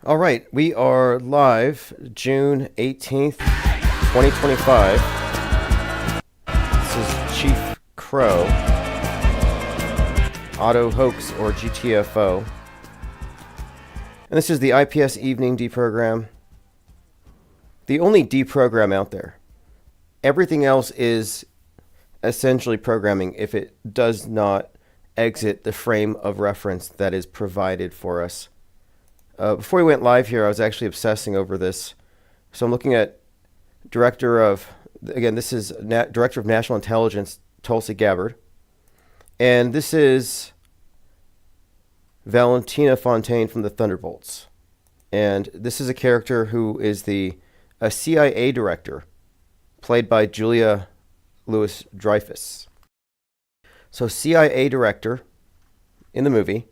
All right, we are live June 18th, 2025. This is Chief Crow, Auto Hoax or GTFO. And this is the IPS Evening Deprogram. The only deprogram out there. Everything else is essentially programming if it does not exit the frame of reference that is provided for us. Before we went live here, I was actually obsessing over this. So I'm looking at Director of National Intelligence, Tulsi Gabbard. And this is Valentina Fontaine from the Thunderbolts. And this is a character who is a CIA director, played by Julia Louis-Dreyfus. So CIA director in the movie,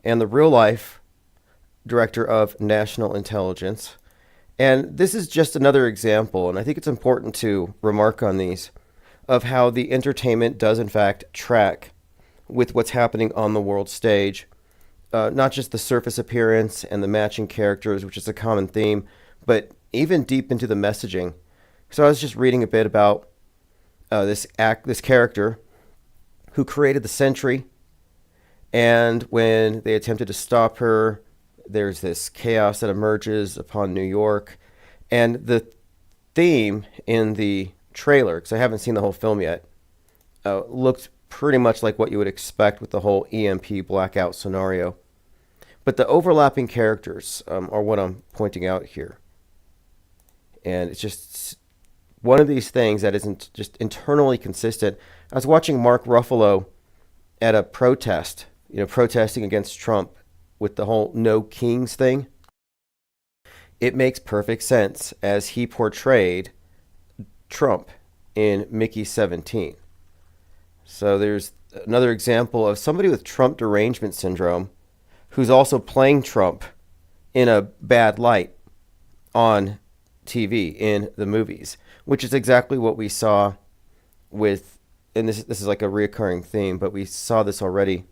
and the real life Director of National Intelligence. And this is just another example, and I think it's important to remark on these, of how the entertainment does in fact track with what's happening on the world stage. Not just the surface appearance and the matching characters, which is a common theme, but even deep into the messaging. So I was just reading a bit about this character who created the Sentry, and when they attempted to stop her, there's this chaos that emerges upon New York. And the theme in the trailer, because I haven't seen the whole film yet, looked pretty much like what you would expect with the whole EMP blackout scenario. But the overlapping characters are what I'm pointing out here. And it's just one of these things that isn't just internally consistent. I was watching Mark Ruffalo at a protest, protesting against Trump, with the whole no kings thing. It makes perfect sense as he portrayed Trump in Mickey 17. So there's another example of somebody with Trump derangement syndrome who's also playing Trump in a bad light on TV in the movies, which is exactly what we saw with, and this is like a reoccurring theme, but we saw this already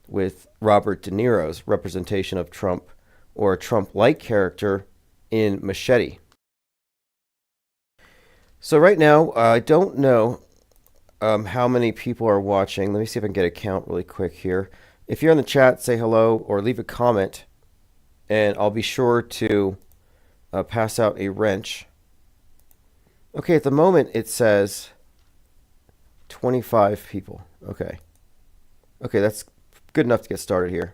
with Robert De Niro's representation of Trump, or a Trump-like character in Machete. So right now, I don't know how many people are watching. Let me see if I can get a count really quick here. If you're in the chat, say hello or leave a comment, and I'll be sure to pass out a wrench. Okay, at the moment it says 25 people. Okay, that's good enough to get started here.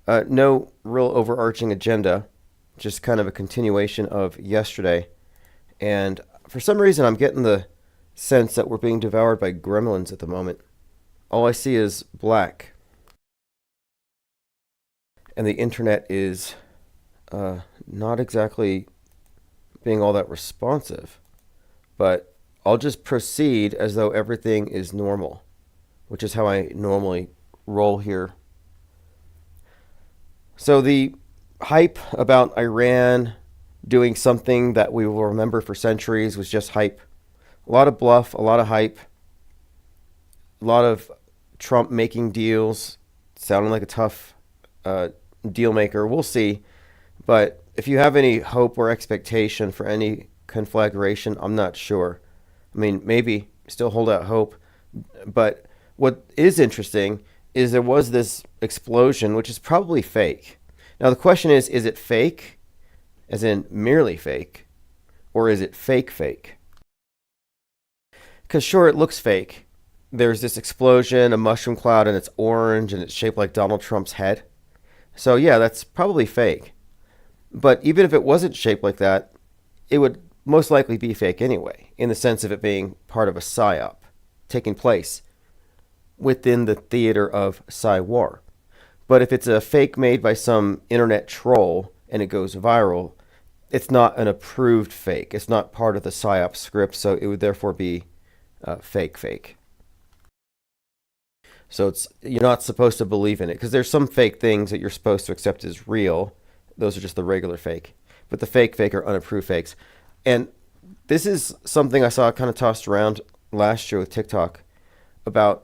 No real overarching agenda, just kind of a continuation of yesterday. And for some reason, I'm getting the sense that we're being devoured by gremlins at the moment. All I see is black. And the internet is not exactly being all that responsive. But I'll just proceed as though everything is normal, which is how I normally roll here. So the hype about Iran doing something that we will remember for centuries was just hype. A lot of bluff, a lot of hype, a lot of Trump making deals, sounding like a tough deal maker. We'll see. But if you have any hope or expectation for any conflagration, I'm not sure. I mean, maybe still hold out hope. But what is interesting is there was this explosion, which is probably fake. Now the question is it fake, as in merely fake, or is it fake? Because sure, it looks fake. There's this explosion, a mushroom cloud, and it's orange, and it's shaped like Donald Trump's head. So yeah, that's probably fake. But even if it wasn't shaped like that, it would most likely be fake anyway, in the sense of it being part of a psyop taking place within the theater of Psy-War. But if it's a fake made by some internet troll and it goes viral, it's not an approved fake. It's not part of the psyop script, so it would therefore be fake. So you're not supposed to believe in it, because there's some fake things that you're supposed to accept as real. Those are just the regular fake. But the fake are unapproved fakes. And this is something I saw kind of tossed around last year with TikTok about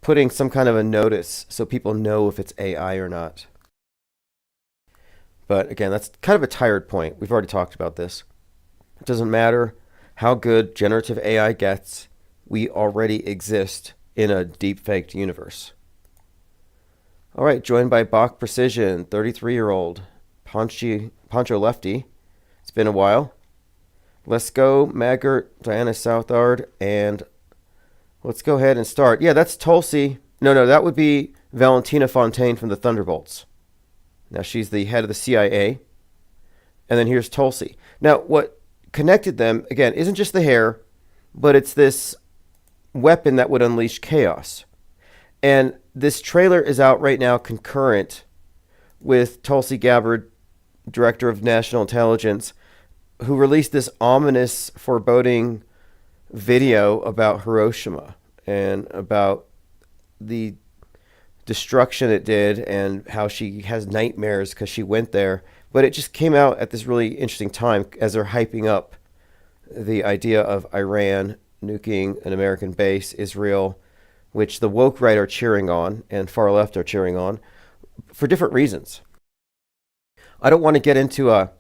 putting some kind of a notice so people know if it's AI or not. But again, that's kind of a tired point. We've already talked about this. It doesn't matter how good generative AI gets, we already exist in a deep-faked universe. All right, joined by Bach Precision, 33-year-old, Poncho Lefty. It's been a while. Let's go, Maggart, Diana Southard, and let's go ahead and start. Yeah, that's Tulsi. No, that would be Valentina Fontaine from the Thunderbolts. Now, she's the head of the CIA. And then here's Tulsi. Now, what connected them, again, isn't just the hair, but it's this weapon that would unleash chaos. And this trailer is out right now concurrent with Tulsi Gabbard, Director of National Intelligence, who released this ominous, foreboding video about Hiroshima and about the destruction it did and how she has nightmares because she went there. But it just came out at this really interesting time as they're hyping up the idea of Iran nuking an American base, Israel, which the woke right are cheering on and far left are cheering on for different reasons. I don't want to get into a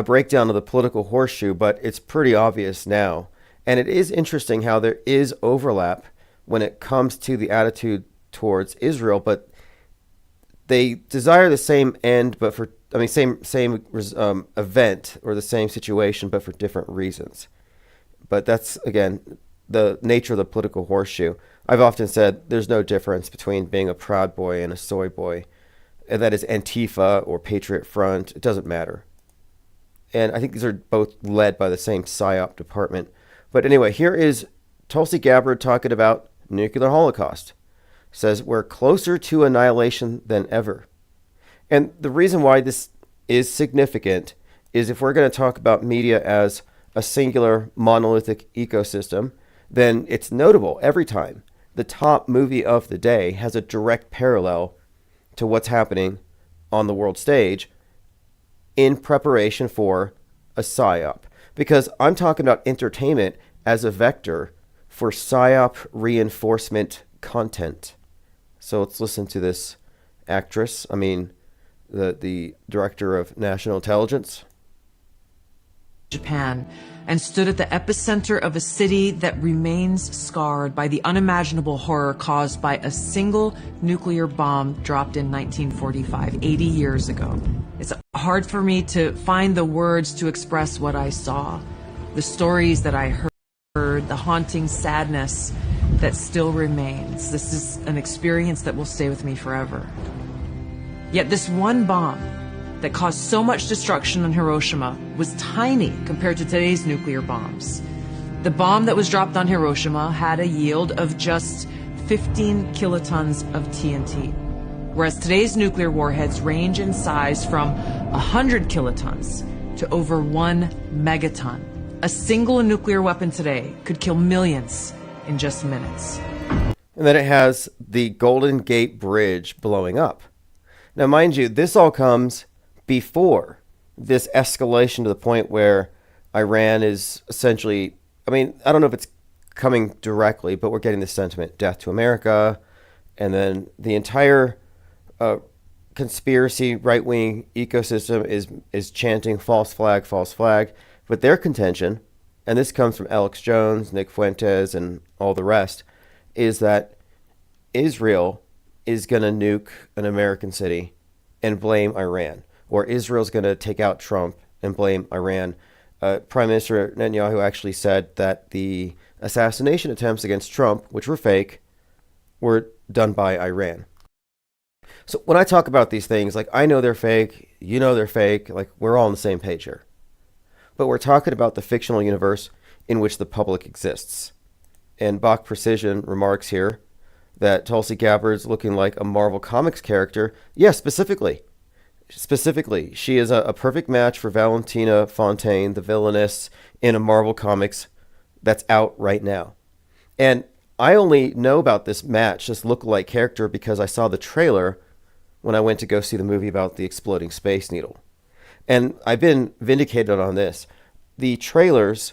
breakdown of the political horseshoe, but it's pretty obvious now. And it is interesting how there is overlap when it comes to the attitude towards Israel, but they desire the same end, but same event or the same situation, but for different reasons. But that's, again, the nature of the political horseshoe. I've often said there's no difference between being a Proud Boy and a soy boy. And that is Antifa or Patriot Front. It doesn't matter. And I think these are both led by the same psyop department. But anyway, here is Tulsi Gabbard talking about nuclear holocaust. Says we're closer to annihilation than ever. And the reason why this is significant is if we're going to talk about media as a singular monolithic ecosystem, then it's notable every time the top movie of the day has a direct parallel to what's happening on the world stage in preparation for a psyop. Because I'm talking about entertainment as a vector for psyop reinforcement content. So let's listen to this actress, the director of national intelligence. Japan, and stood at the epicenter of a city that remains scarred by the unimaginable horror caused by a single nuclear bomb dropped in 1945, 80 years ago. It's hard for me to find the words to express what I saw, the stories that I heard, the haunting sadness that still remains. This is an experience that will stay with me forever. Yet this one bomb that caused so much destruction in Hiroshima was tiny compared to today's nuclear bombs. The bomb that was dropped on Hiroshima had a yield of just 15 kilotons of TNT, whereas today's nuclear warheads range in size from 100 kilotons to over 1 megaton. A single nuclear weapon today could kill millions in just minutes. And then it has the Golden Gate Bridge blowing up. Now, mind you, this all comes before this escalation to the point where Iran is essentially, I don't know if it's coming directly, but we're getting this sentiment, death to America, and then the entire conspiracy right-wing ecosystem is chanting false flag, but their contention, and this comes from Alex Jones, Nick Fuentes, and all the rest, is that Israel is going to nuke an American city and blame Iran. Or Israel's going to take out Trump and blame Iran. Prime Minister Netanyahu actually said that the assassination attempts against Trump, which were fake, were done by Iran. So when I talk about these things, I know they're fake, you know they're fake, we're all on the same page here. But we're talking about the fictional universe in which the public exists. And Bach Precision remarks here that Tulsi Gabbard's looking like a Marvel Comics character. Yes, specifically, she is a perfect match for Valentina Fontaine, the villainess in a Marvel Comics that's out right now. And I only know about this match, this lookalike character, because I saw the trailer when I went to go see the movie about the exploding Space Needle. And I've been vindicated on this. The trailers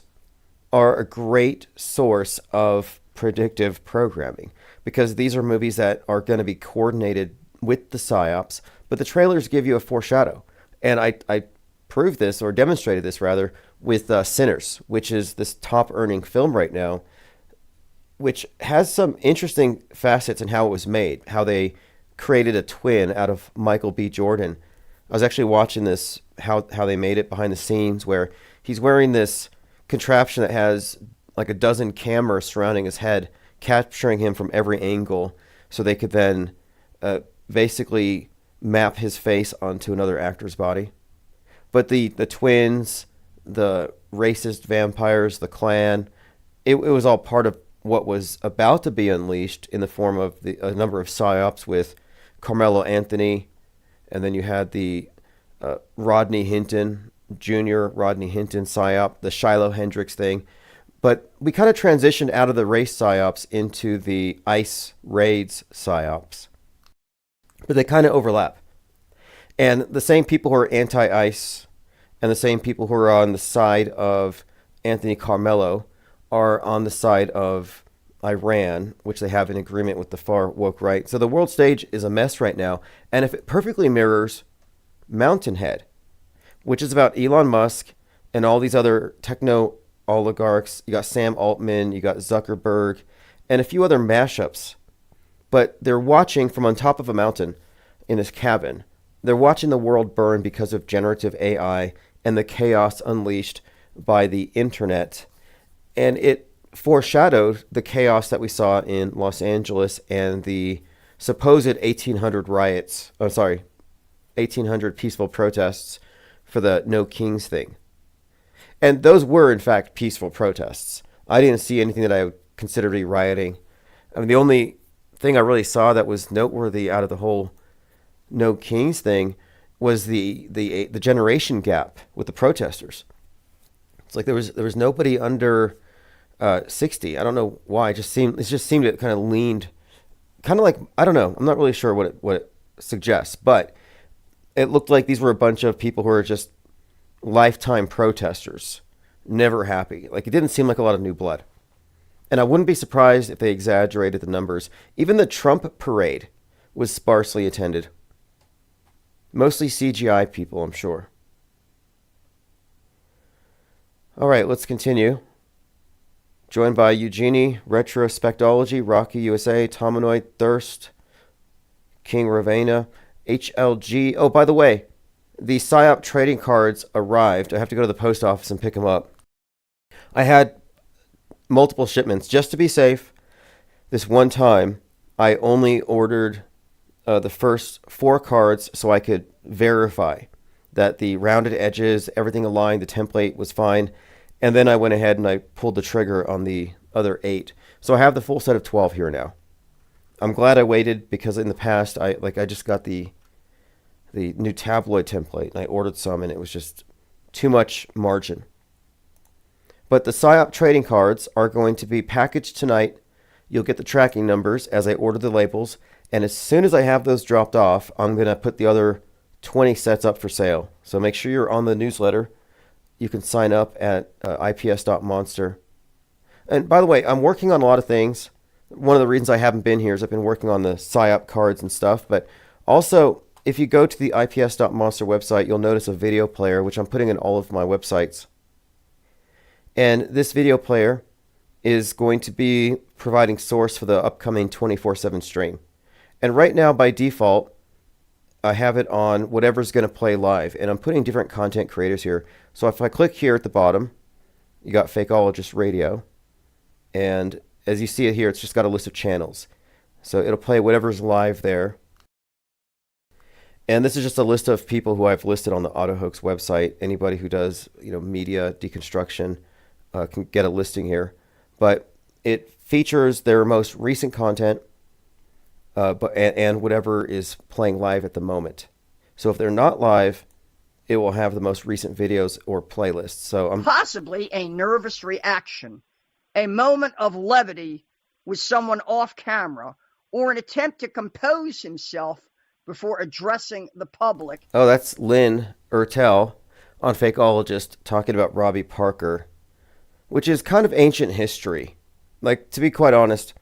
are a great source of predictive programming because these are movies that are going to be coordinated with the psyops, but the trailers give you a foreshadow. And I proved this, or demonstrated this rather, with Sinners, which is this top earning film right now, which has some interesting facets in how it was made, how they created a twin out of Michael B. Jordan. I was actually watching this, how they made it behind the scenes, where he's wearing this contraption that has like a dozen cameras surrounding his head, capturing him from every angle, so they could then basically map his face onto another actor's body. But the twins, the racist vampires, the clan, it was all part of what was about to be unleashed in the form of a number of psyops with Carmelo Anthony, and then you had the Rodney Hinton, Junior Rodney Hinton psyop, the Shiloh Hendrix thing. But we kind of transitioned out of the race psyops into the ICE raids psyops. But they kind of overlap. And the same people who are anti-ICE and the same people who are on the side of Anthony Carmelo are on the side of Iran, which they have an agreement with the far woke right. So the world stage is a mess right now. And if it perfectly mirrors Mountainhead, which is about Elon Musk and all these other techno oligarchs, you got Sam Altman, you got Zuckerberg, and a few other mashups. But they're watching from on top of a mountain in this cabin. They're watching the world burn because of generative AI and the chaos unleashed by the internet. And it foreshadowed the chaos that we saw in Los Angeles and the supposed 1800 riots. 1800 peaceful protests for the No Kings thing. And those were, in fact, peaceful protests. I didn't see anything that I would consider to be rioting. I mean, the only thing I really saw that was noteworthy out of the whole No Kings thing was the generation gap with the protesters. It's like there was nobody under 60. I don't know why. It just seemed it kind of leaned, kind of like, I don't know. I'm not really sure what it suggests, but it looked like these were a bunch of people who are just lifetime protesters, never happy. Like, it didn't seem like a lot of new blood. And I wouldn't be surprised if they exaggerated the numbers. Even the Trump parade was sparsely attended. Mostly CGI people, I'm sure. All right, let's continue. Joined by Eugenie, Retrospectology, Rocky USA, Tomanoid, Thirst, King Ravenna, HLG. Oh, by the way, the PSYOP trading cards arrived. I have to go to the post office and pick them up. I had multiple shipments. Just to be safe, this one time, I only ordered the first 4 cards so I could verify that the rounded edges, everything aligned, the template was fine. And then I went ahead and I pulled the trigger on the other 8. So I have the full set of 12 here now. I'm glad I waited, because in the past, I just got the new tabloid template and I ordered some and it was just too much margin. But the PSYOP trading cards are going to be packaged tonight. You'll get the tracking numbers as I order the labels. And as soon as I have those dropped off, I'm going to put the other 20 sets up for sale. So make sure you're on the newsletter. You can sign up at ips.monster. And by the way, I'm working on a lot of things. One of the reasons I haven't been here is I've been working on the PSYOP cards and stuff. But also, if you go to the ips.monster website, you'll notice a video player, which I'm putting in all of my websites. And this video player is going to be providing source for the upcoming 24/7 stream. And right now, by default, I have it on whatever's going to play live. And I'm putting different content creators here. So if I click here at the bottom, you got Fakeologist Radio. And as you see it here, it's just got a list of channels. So it'll play whatever's live there. And this is just a list of people who I've listed on the AutoHoax website. Anybody who does, media deconstruction can get a listing here. But it features their most recent content, and whatever is playing live at the moment. So if they're not live, it will have the most recent videos or playlists. So possibly a nervous reaction, a moment of levity with someone off camera, or an attempt to compose himself before addressing the public. Oh, that's Lynn Ertel on Fakeologist talking about Robbie Parker, which is kind of ancient history. Like, to be quite honest,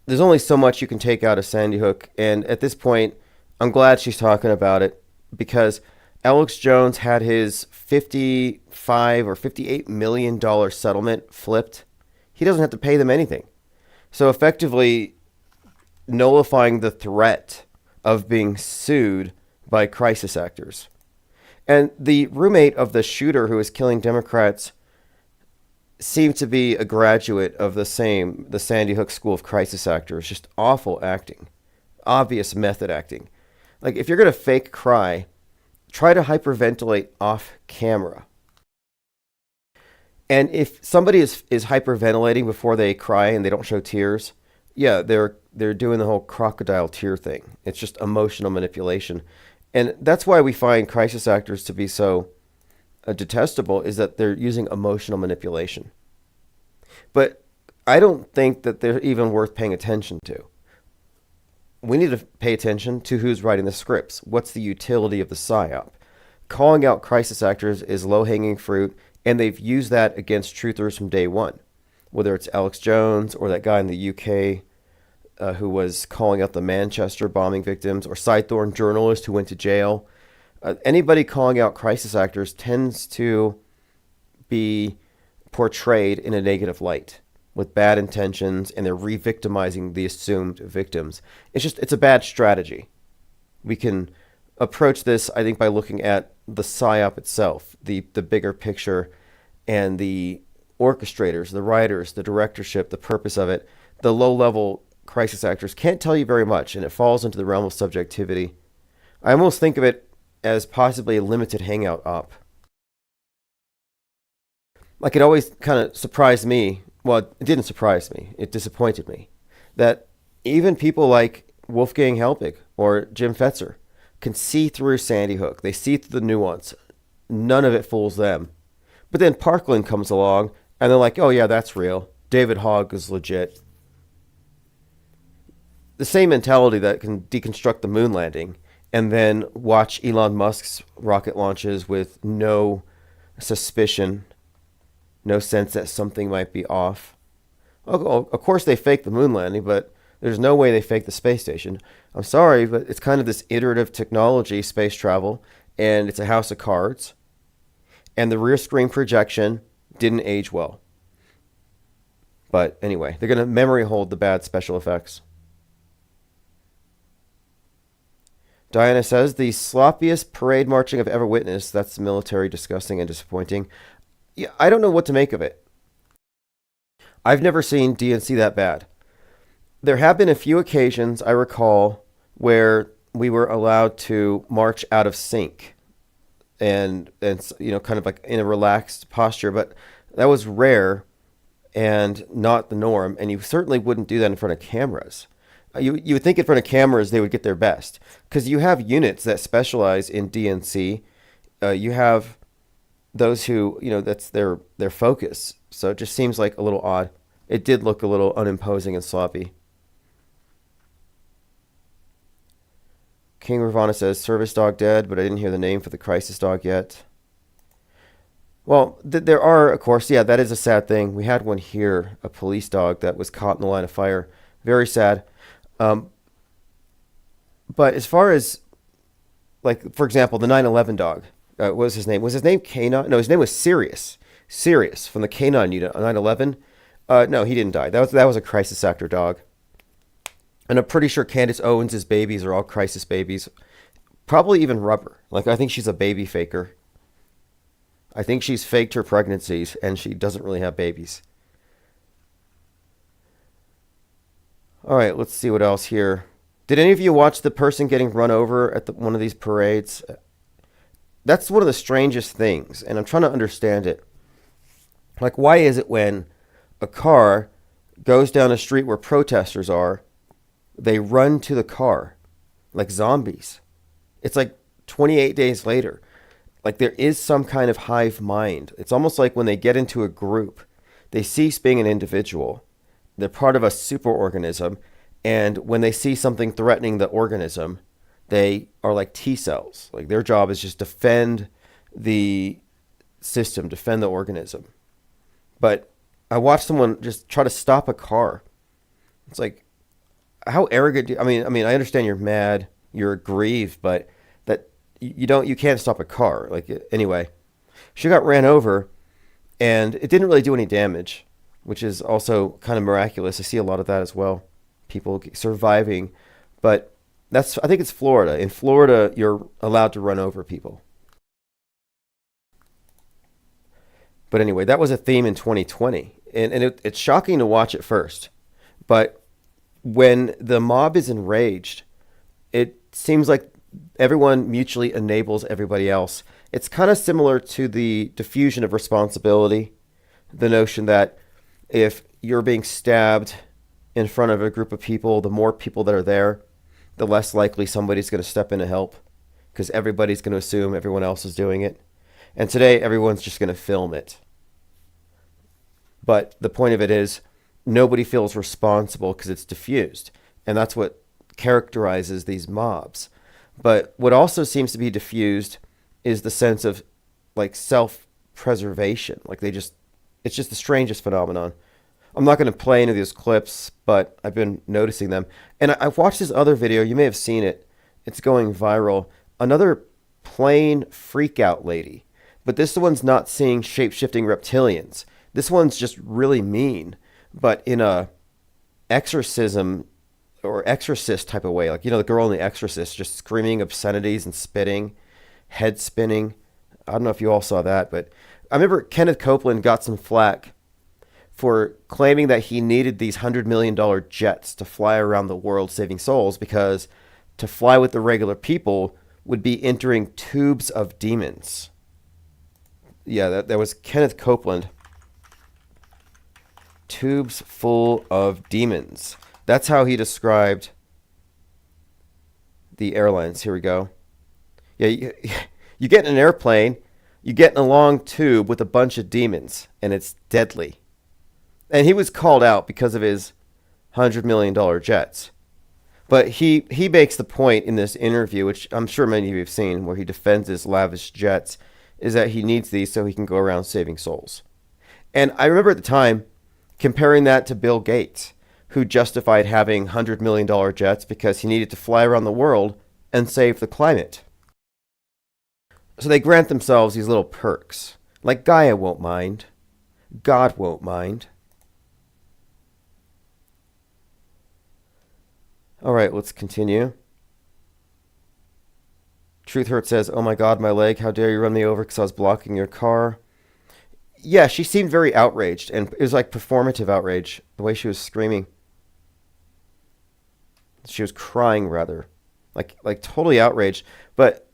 there's only so much you can take out of Sandy Hook. And at this point, I'm glad she's talking about it, because Alex Jones had his $55 or $58 million settlement flipped. He doesn't have to pay them anything. So effectively nullifying the threat of being sued by crisis actors. And the roommate of the shooter who was killing Democrats seemed to be a graduate of the Sandy Hook School of Crisis Actors. Just awful acting. Obvious method acting. Like, if you're going to fake cry, try to hyperventilate off camera. And if somebody is hyperventilating before they cry and they don't show tears, yeah, they're doing the whole crocodile tear thing. It's just emotional manipulation. And that's why we find crisis actors to be so detestable, is that they're using emotional manipulation. But I don't think that they're even worth paying attention to. We need to pay attention to who's writing the scripts. What's the utility of the psyop? Calling out crisis actors is low-hanging fruit, and they've used that against truthers from day one. Whether it's Alex Jones or that guy in the UK who was calling out the Manchester bombing victims, or Scythorn journalist who went to jail. Anybody calling out crisis actors tends to be portrayed in a negative light with bad intentions, and they're re-victimizing the assumed victims. It's a bad strategy. We can approach this, I think, by looking at the psyop itself, the bigger picture, and the orchestrators, the writers, the directorship, the purpose of it. The low-level crisis actors can't tell you very much, and it falls into the realm of subjectivity. I almost think of it as possibly a limited hangout op. Like, it always kind of surprised me. Well, it didn't surprise me. It disappointed me that even people like Wolfgang Helbig or Jim Fetzer can see through Sandy Hook. They see through the nuance. None of it fools them. But then Parkland comes along, and they're like, oh yeah, that's real. David Hogg is legit. The same mentality that can deconstruct the moon landing and then watch Elon Musk's rocket launches with no suspicion, no sense that something might be off. Oh, of course they faked the moon landing, but there's no way they faked the space station. I'm sorry, but it's kind of this iterative technology, space travel, and it's a house of cards. And the rear screen projection didn't age well. But anyway, they're going to memory hold the bad special effects. Diana says, the sloppiest parade marching I've ever witnessed. That's military, disgusting and disappointing. Yeah, I don't know what to make of it. I've never seen DNC that bad. There have been a few occasions, I recall, where we were allowed to march out of sync and kind of like in a relaxed posture, but that was rare and not the norm, and you certainly wouldn't do that in front of cameras. You would think in front of cameras they would get their best, because you have units that specialize in DNC. You have those who, that's their focus. So it just seems like a little odd. It did look a little unimposing and sloppy. King Ravana says, service dog dead, but I didn't hear the name for the crisis dog yet. Well, there are, of course, yeah, that is a sad thing. We had one here, a police dog that was caught in the line of fire. Very sad. But as far as, like, for example, the 9/11 dog, what was his name? Was his name K9? No, his name was Sirius. Sirius from the K9 unit on 9/11. No, he didn't die. That was a crisis actor dog. And I'm pretty sure Candace Owens' babies are all crisis babies. Probably even Rubber. Like, I think she's a baby faker. I think she's faked her pregnancies, and she doesn't really have babies. All right, let's see what else here. Did any of you watch the person getting run over at one of these parades? That's one of the strangest things, and I'm trying to understand it. Like, why is it when a car goes down a street where protesters are, they run to the car like zombies? It's like 28 days later. Like, there is some kind of hive mind. It's almost like when they get into a group, they cease being an individual. They're part of a superorganism, and when they see something threatening the organism, they are like T cells. Like, their job is just defend the system, defend the organism. But I watched someone just try to stop a car. It's like, how arrogant I mean, I understand you're mad, you're aggrieved, but that you can't stop a car. Like, anyway, she got ran over, and it didn't really do any damage, which is also kind of miraculous. I see a lot of that as well, people surviving. But I think it's Florida. In Florida, you're allowed to run over people. But anyway, that was a theme in 2020. And it's shocking to watch at first. But when the mob is enraged, it seems like everyone mutually enables everybody else. It's kind of similar to the diffusion of responsibility. The notion that if you're being stabbed in front of a group of people, the more people that are there, the less likely somebody's going to step in to help, because everybody's going to assume everyone else is doing it. And today, everyone's just going to film it. But the point of it is, nobody feels responsible because it's diffused. And that's what characterizes these mobs. But what also seems to be diffused is the sense of like self-preservation. Like it's just the strangest phenomenon. I'm not going to play any of these clips, but I've been noticing them. And I've watched this other video. You may have seen it. It's going viral. Another plain freak out lady. But this one's not seeing shape-shifting reptilians. This one's just really mean, but in a exorcism or exorcist type of way. Like, the girl in The Exorcist just screaming obscenities and spitting, head spinning. I don't know if you all saw that, but I remember Kenneth Copeland got some flack for claiming that he needed these $100 million jets to fly around the world saving souls, because to fly with the regular people would be entering tubes of demons. Yeah, that was Kenneth Copeland. Tubes full of demons. That's how he described the airlines. Here we go. Yeah, you get in an airplane, you get in a long tube with a bunch of demons, and it's deadly. And he was called out because of his $100 million jets. But he makes the point in this interview, which I'm sure many of you have seen, where he defends his lavish jets, is that he needs these so he can go around saving souls. And I remember at the time comparing that to Bill Gates, who justified having $100 million jets because he needed to fly around the world and save the climate. So they grant themselves these little perks. Like Gaia won't mind. God won't mind. All right, let's continue. Truth Hurt says, "Oh my God, my leg, how dare you run me over because I was blocking your car." Yeah, she seemed very outraged, and it was like performative outrage, the way she was screaming. She was crying, rather, like totally outraged. But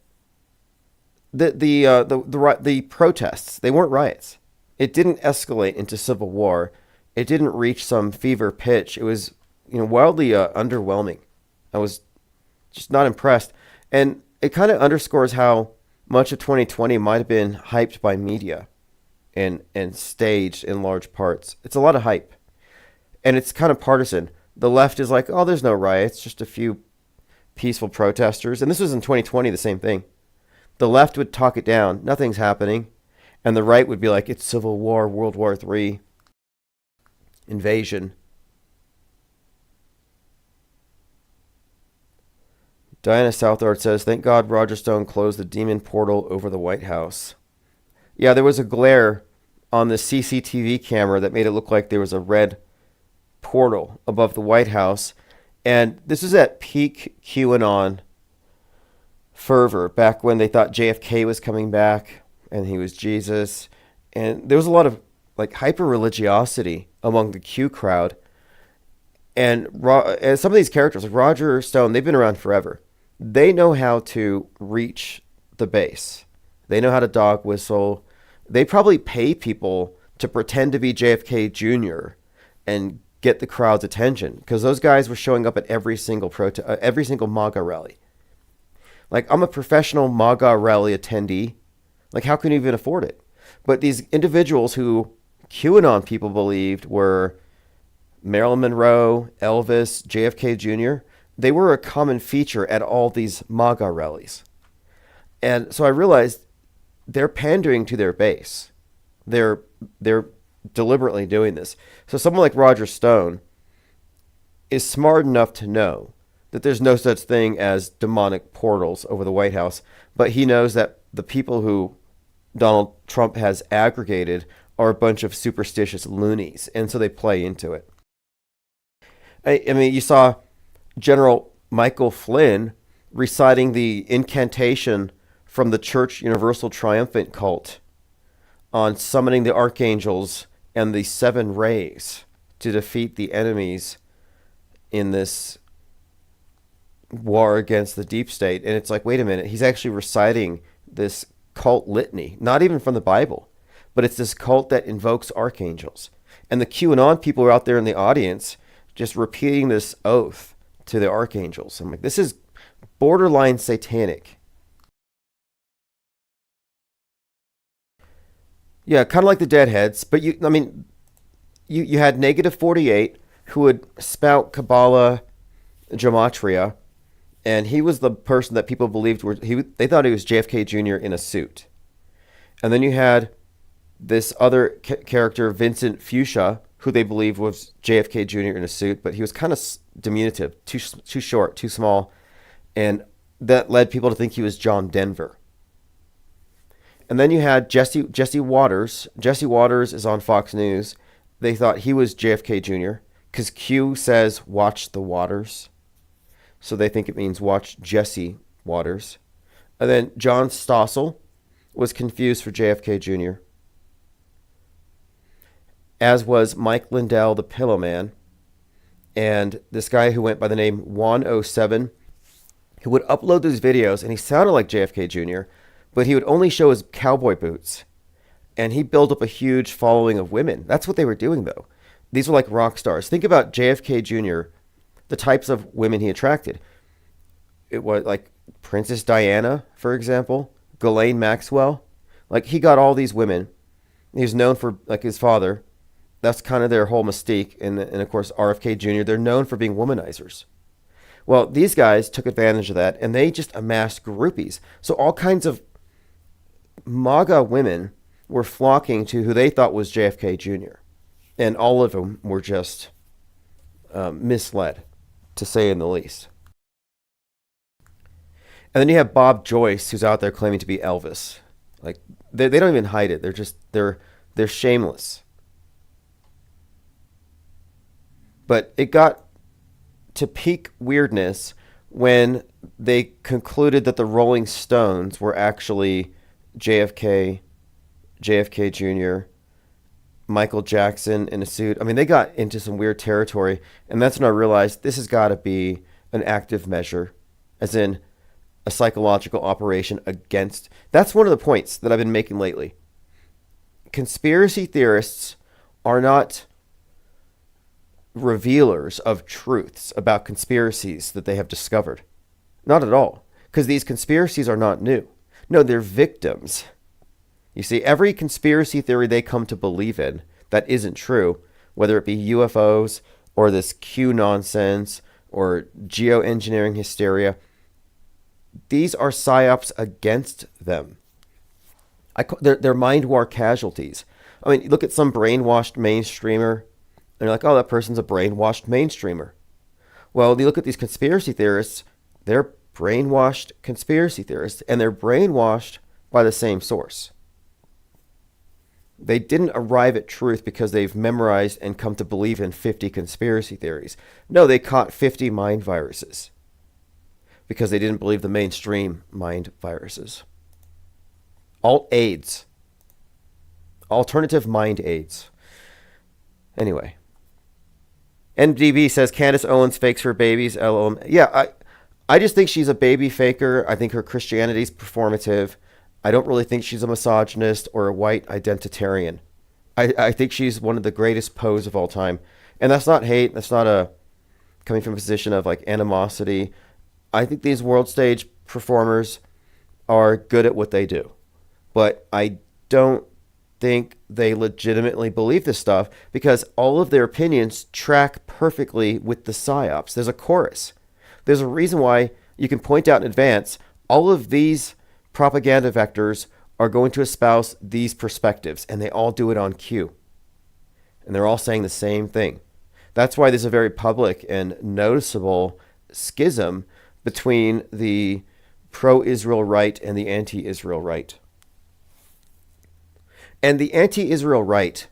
the protests, they weren't riots. It didn't escalate into civil war. It didn't reach some fever pitch. It was, wildly underwhelming. I was just not impressed, and it kind of underscores how much of 2020 might have been hyped by media and staged in large parts. It's a lot of hype, and it's kind of partisan. The left is like, oh, there's no riots, just a few peaceful protesters. And this was in 2020, the same thing. The left would talk it down, nothing's happening, and the right would be like, it's civil war, World War III, invasion. Diana Southard says, "Thank God Roger Stone closed the demon portal over the White House." Yeah, there was a glare on the CCTV camera that made it look like there was a red portal above the White House. And this is at peak QAnon fervor, back when they thought JFK was coming back and he was Jesus. And there was a lot of hyper religiosity among the Q crowd. And some of these characters, like Roger Stone, they've been around forever. They know how to reach the base. They know how to dog whistle. They probably pay people to pretend to be JFK Jr. and get the crowd's attention, because those guys were showing up at every single every single MAGA rally. I'm a professional MAGA rally attendee. How can you even afford it? But these individuals who QAnon people believed were Marilyn Monroe, Elvis, JFK Jr., they were a common feature at all these MAGA rallies. And so I realized they're pandering to their base. They're deliberately doing this. So someone like Roger Stone is smart enough to know that there's no such thing as demonic portals over the White House, but he knows that the people who Donald Trump has aggregated are a bunch of superstitious loonies, and so they play into it. I mean, you saw General Michael Flynn reciting the incantation from the Church Universal Triumphant cult on summoning the archangels and the 7 rays to defeat the enemies in this war against the deep state. And it's like, wait a minute, he's actually reciting this cult litany, not even from the Bible, but it's this cult that invokes archangels. And the QAnon people are out there in the audience just repeating this oath to the archangels. I'm like, this is borderline satanic. Yeah, kind of like the Deadheads, but you had Negative 48 who would spout Kabbalah gematria, and he was the person that people believed they thought he was JFK Jr. in a suit. And then you had this other character, Vincent Fuchsia, who they believed was JFK Jr. in a suit, but he was kind of diminutive, too short, too small, and that led people to think he was John Denver. And then you had Jesse Waters. Jesse Waters is on Fox News. They thought he was JFK Jr. because Q says, watch the waters. So they think it means watch Jesse Waters. And then John Stossel was confused for JFK Jr., as was Mike Lindell, the Pillow Man, and this guy who went by the name Juan07, who would upload these videos, and he sounded like JFK Jr., but he would only show his cowboy boots. And he built up a huge following of women. That's what they were doing, though. These were like rock stars. Think about JFK Jr., the types of women he attracted. It was like Princess Diana, for example, Ghislaine Maxwell. Like, he got all these women. He was known for, like, his father. That's kind of their whole mystique. And of course, RFK Jr., they're known for being womanizers. Well, these guys took advantage of that, and they just amassed groupies. So all kinds of MAGA women were flocking to who they thought was JFK Jr. And all of them were just misled, to say in the least. And then you have Bob Joyce, who's out there claiming to be Elvis. Like, they don't even hide it. They're shameless. But it got to peak weirdness when they concluded that the Rolling Stones were actually JFK Jr., Michael Jackson in a suit. I mean, they got into some weird territory, and that's when I realized this has got to be an active measure, as in a psychological operation against. That's one of the points that I've been making lately. Conspiracy theorists are not revealers of truths about conspiracies that they have discovered. Not at all. Because these conspiracies are not new. No, they're victims. You see, every conspiracy theory they come to believe in that isn't true, whether it be UFOs or this Q nonsense or geoengineering hysteria, these are psyops against them. They're mind war casualties. I mean, look at some brainwashed mainstreamer, and you're like, oh, that person's a brainwashed mainstreamer. Well, you look at these conspiracy theorists, they're brainwashed conspiracy theorists, and they're brainwashed by the same source. They didn't arrive at truth because they've memorized and come to believe in 50 conspiracy theories. No, they caught 50 mind viruses because they didn't believe the mainstream mind viruses. Alt-AIDS. Alternative mind aids. Anyway. NDB says Candace Owens fakes her babies. LOL. Yeah, I just think she's a baby faker. I think her Christianity's performative. I don't really think she's a misogynist or a white identitarian. I think she's one of the greatest poes of all time. And that's not hate. That's not coming from a position of like animosity. I think these world stage performers are good at what they do. But I don't think they legitimately believe this stuff because all of their opinions track perfectly with the psyops. There's a chorus. There's a reason why you can point out in advance all of these propaganda vectors are going to espouse these perspectives, and they all do it on cue. And they're all saying the same thing. That's why there's a very public and noticeable schism between the pro-Israel right and the anti-Israel right. And the anti-Israel right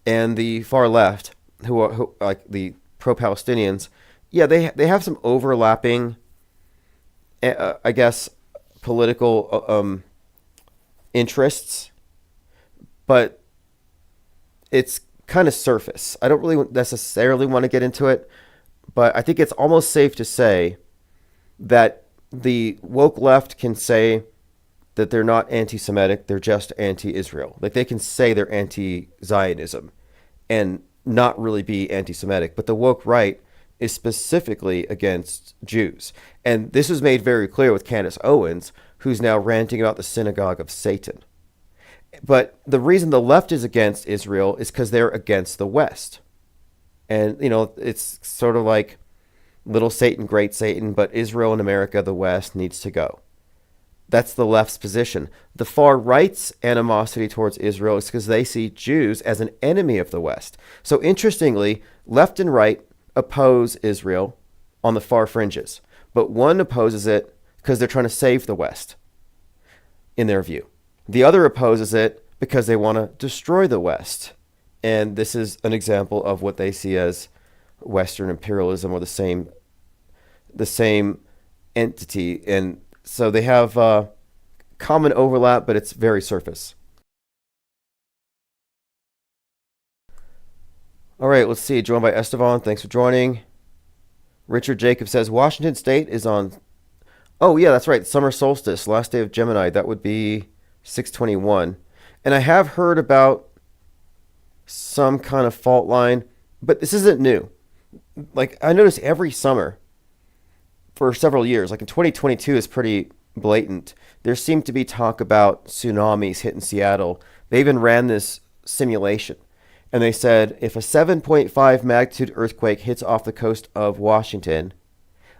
and the far left, who like the pro-Palestinians, yeah, they have some overlapping, I guess, political interests, but it's kind of surface. I don't really necessarily want to get into it, but I think it's almost safe to say that the woke left can say that they're not anti-Semitic, they're just anti-Israel. Like they can say they're anti-Zionism and not really be anti-Semitic, but the woke right is specifically against Jews. And this was made very clear with Candace Owens, who's now ranting about the synagogue of Satan. But the reason the left is against Israel is because they're against the West. And, you know, it's sort of like little Satan, great Satan, but Israel and America, the West, needs to go. That's the left's position. The far right's animosity towards Israel is because they see Jews as an enemy of the West. So interestingly, left and right oppose Israel on the far fringes, but one opposes it because they're trying to save the West, in their view. The other opposes it because they want to destroy the West. And this is an example of what they see as Western imperialism, or the same entity. And so they have common overlap, but it's very surface. All right, let's see. Joined by Estevan. Thanks for joining. Richard Jacob says Washington State is on. Oh, yeah, that's right. Summer solstice, last day of Gemini. That would be 6/21. And I have heard about some kind of fault line, but this isn't new. Like, I notice every summer for several years, like in 2022 is pretty blatant. There seemed to be talk about tsunamis hitting Seattle. They even ran this simulation. And they said if a 7.5 magnitude earthquake hits off the coast of Washington,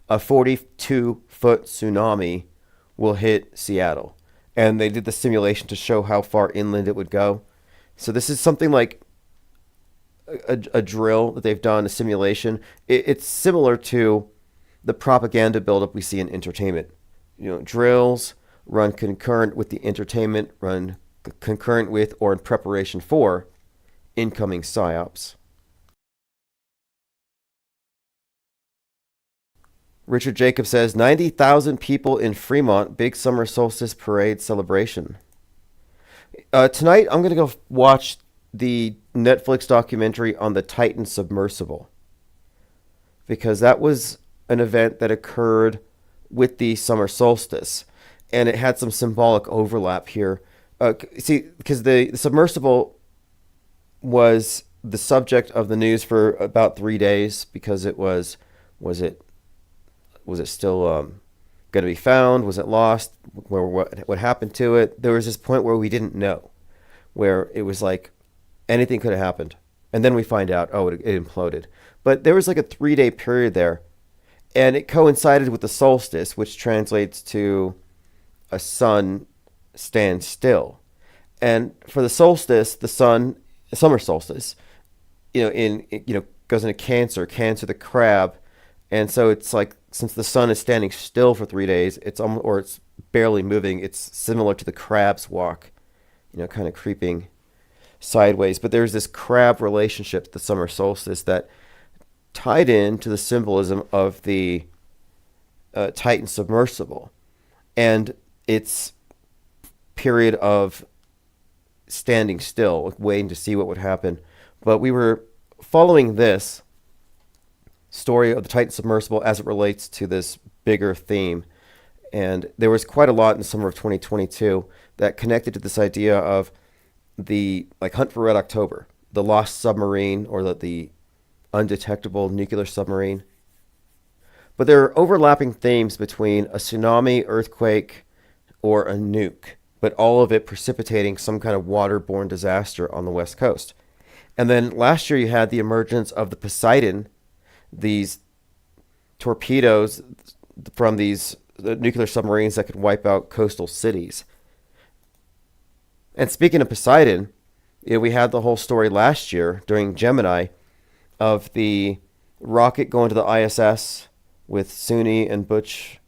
a 42-foot tsunami will hit Seattle. And they did the simulation to show how far inland it would go. So this is something like a drill that they've done, a simulation. It's similar to the propaganda buildup we see in entertainment. You know, drills run concurrent with the entertainment, run concurrent with or in preparation for incoming psyops. Richard Jacob says 90,000 people in Fremont, big summer solstice parade celebration. Tonight I'm going to go watch the Netflix documentary on the Titan submersible, because that was an event that occurred with the summer solstice, and it had some symbolic overlap here. See, because the submersible was the subject of the news for about 3 days, because it was it still going to be found? Was it lost? What happened to it? There was this point where we didn't know, where it was like anything could have happened. And then we find out, oh, it imploded. But there was like a 3-day period there, and it coincided with the solstice, which translates to a sun stands still. And for the solstice, the sun, summer solstice, goes into Cancer the crab. And so it's like, since the sun is standing still for 3 days, it's barely moving. It's similar to the crab's walk, kind of creeping sideways. But there's this crab relationship to the summer solstice that tied into the symbolism of the Titan submersible and its period of standing still, like waiting to see what would happen. But we were following this story of the Titan submersible as it relates to this bigger theme. And there was quite a lot in the summer of 2022 that connected to this idea of the Hunt for Red October, the lost submarine, or the undetectable nuclear submarine. But there are overlapping themes between a tsunami, earthquake, or a nuke, but all of it precipitating some kind of waterborne disaster on the West Coast. And then last year you had the emergence of the Poseidon, these torpedoes from these nuclear submarines that could wipe out coastal cities. And speaking of Poseidon, we had the whole story last year during Gemini of the rocket going to the ISS with Sunni and Butch,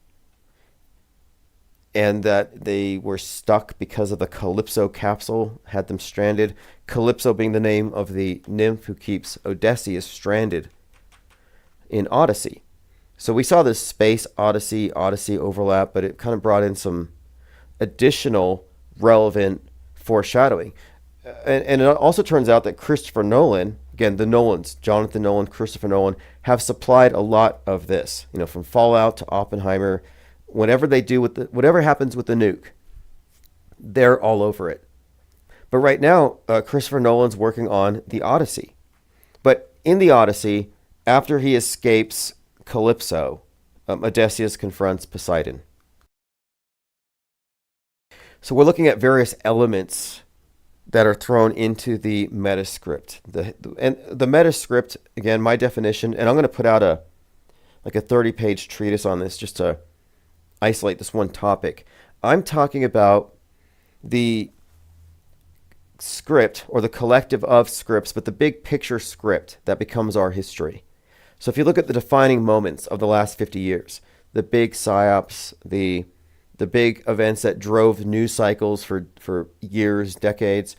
and that they were stuck because of the Calypso capsule, had them stranded. Calypso being the name of the nymph who keeps Odysseus stranded in Odyssey. So we saw this space Odyssey overlap, but it kind of brought in some additional relevant foreshadowing. And it also turns out that Christopher Nolan, again, the Nolans, Jonathan Nolan, Christopher Nolan, have supplied a lot of this, from Fallout to Oppenheimer. Whatever they do whatever happens with the nuke, they're all over it. But right now, Christopher Nolan's working on the Odyssey. But in the Odyssey, after he escapes Calypso, Odysseus confronts Poseidon. So we're looking at various elements that are thrown into the metascript. And the metascript, again, my definition, and I'm going to put out a 30-page treatise on this just to isolate this one topic. I'm talking about the script or the collective of scripts, but the big picture script that becomes our history. So if you look at the defining moments of the last 50 years, the big psyops, the big events that drove news cycles for years, decades,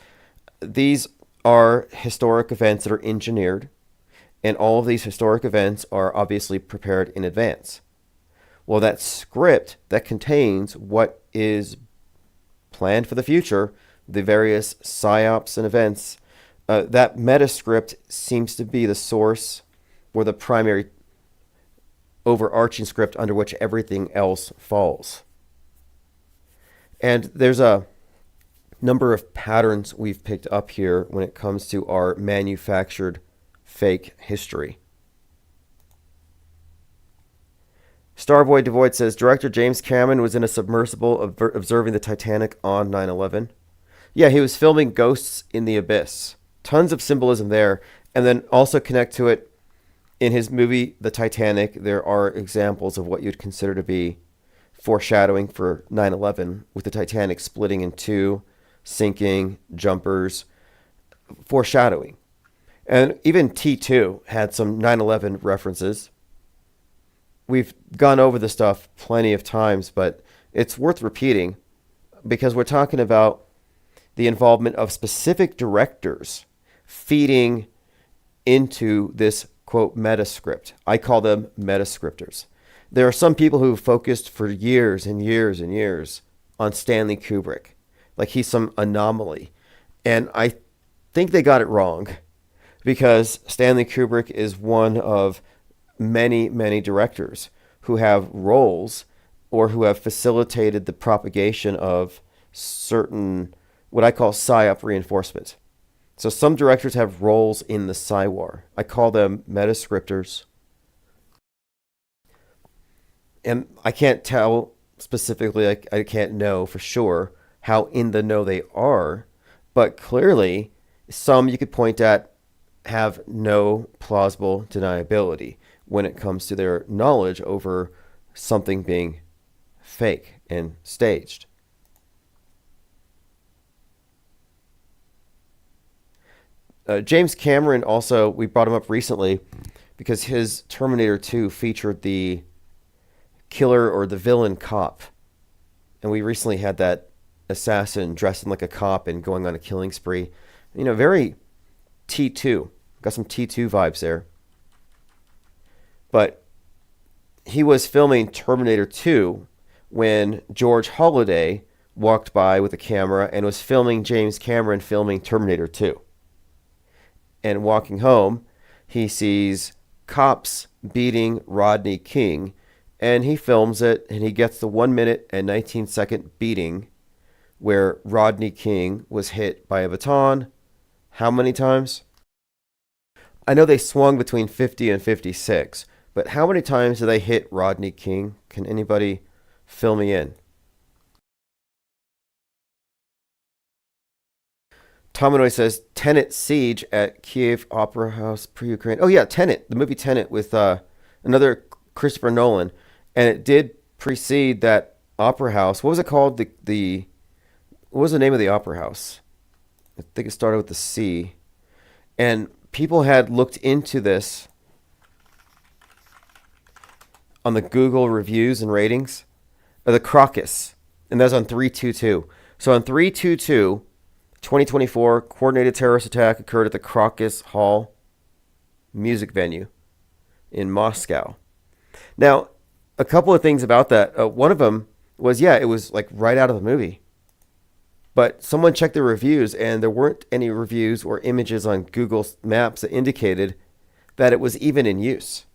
these are historic events that are engineered, and all of these historic events are obviously prepared in advance. Well, that script that contains what is planned for the future, the various psyops and events, that metascript seems to be the source or the primary overarching script under which everything else falls. And there's a number of patterns we've picked up here when it comes to our manufactured fake history. Starboy Devoid says, director James Cameron was in a submersible observing the Titanic on 9/11. Yeah, he was filming Ghosts in the Abyss. Tons of symbolism there. And then also connect to it in his movie, The Titanic, there are examples of what you'd consider to be foreshadowing for 9/11, with the Titanic splitting in two, sinking, jumpers, foreshadowing. And even T2 had some 9/11 references. We've gone over this stuff plenty of times, but it's worth repeating because we're talking about the involvement of specific directors feeding into this, quote, metascript. I call them metascripters. There are some people who focused for years and years and years on Stanley Kubrick, like he's some anomaly. And I think they got it wrong because Stanley Kubrick is one of many, many directors who have roles or who have facilitated the propagation of certain, what I call psyop reinforcement. So some directors have roles in the psy war. I call them metascripters. And I can't tell specifically, I can't know for sure how in the know they are, but clearly some you could point at have no plausible deniability when it comes to their knowledge over something being fake and staged. James Cameron also, we brought him up recently because his Terminator 2 featured the killer or the villain cop. And we recently had that assassin dressing like a cop and going on a killing spree. Very T2. Got some T2 vibes there. But he was filming Terminator 2 when George Holliday walked by with a camera and was filming James Cameron filming Terminator 2. And walking home, he sees cops beating Rodney King, and he films it, and he gets the 1 minute and 19-second beating where Rodney King was hit by a baton. How many times? I know they swung between 50 and 56, but how many times did they hit Rodney King? Can anybody fill me in? Tominoy says, Tenet siege at Kiev Opera House pre-Ukraine. Oh yeah, Tenet, the movie Tenet with another Christopher Nolan. And it did precede that opera house. What was it called? What was the name of the opera house? I think it started with the C. And people had looked into this on the Google reviews and ratings, the Crocus, and that's on 322. So on 322, 2024, coordinated terrorist attack occurred at the Crocus Hall music venue in Moscow. Now, a couple of things about that. One of them was, it was like right out of the movie. But someone checked the reviews, and there weren't any reviews or images on Google Maps that indicated that it was even in use.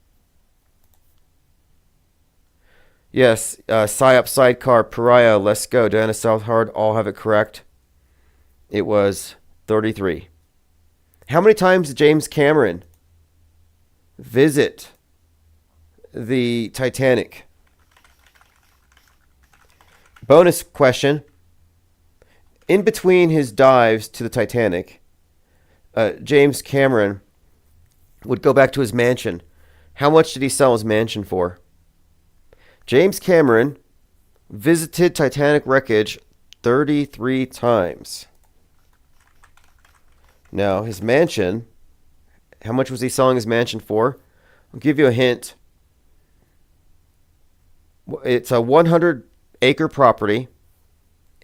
Yes, PsyOps, Sidecar, Pariah, Let's Go, Diana Southard all have it correct. It was 33. How many times did James Cameron visit the Titanic? Bonus question. In between his dives to the Titanic, James Cameron would go back to his mansion. How much did he sell his mansion for? James Cameron visited Titanic wreckage 33 times. Now, his mansion, how much was he selling his mansion for? I'll give you a hint. It's a 100-acre property,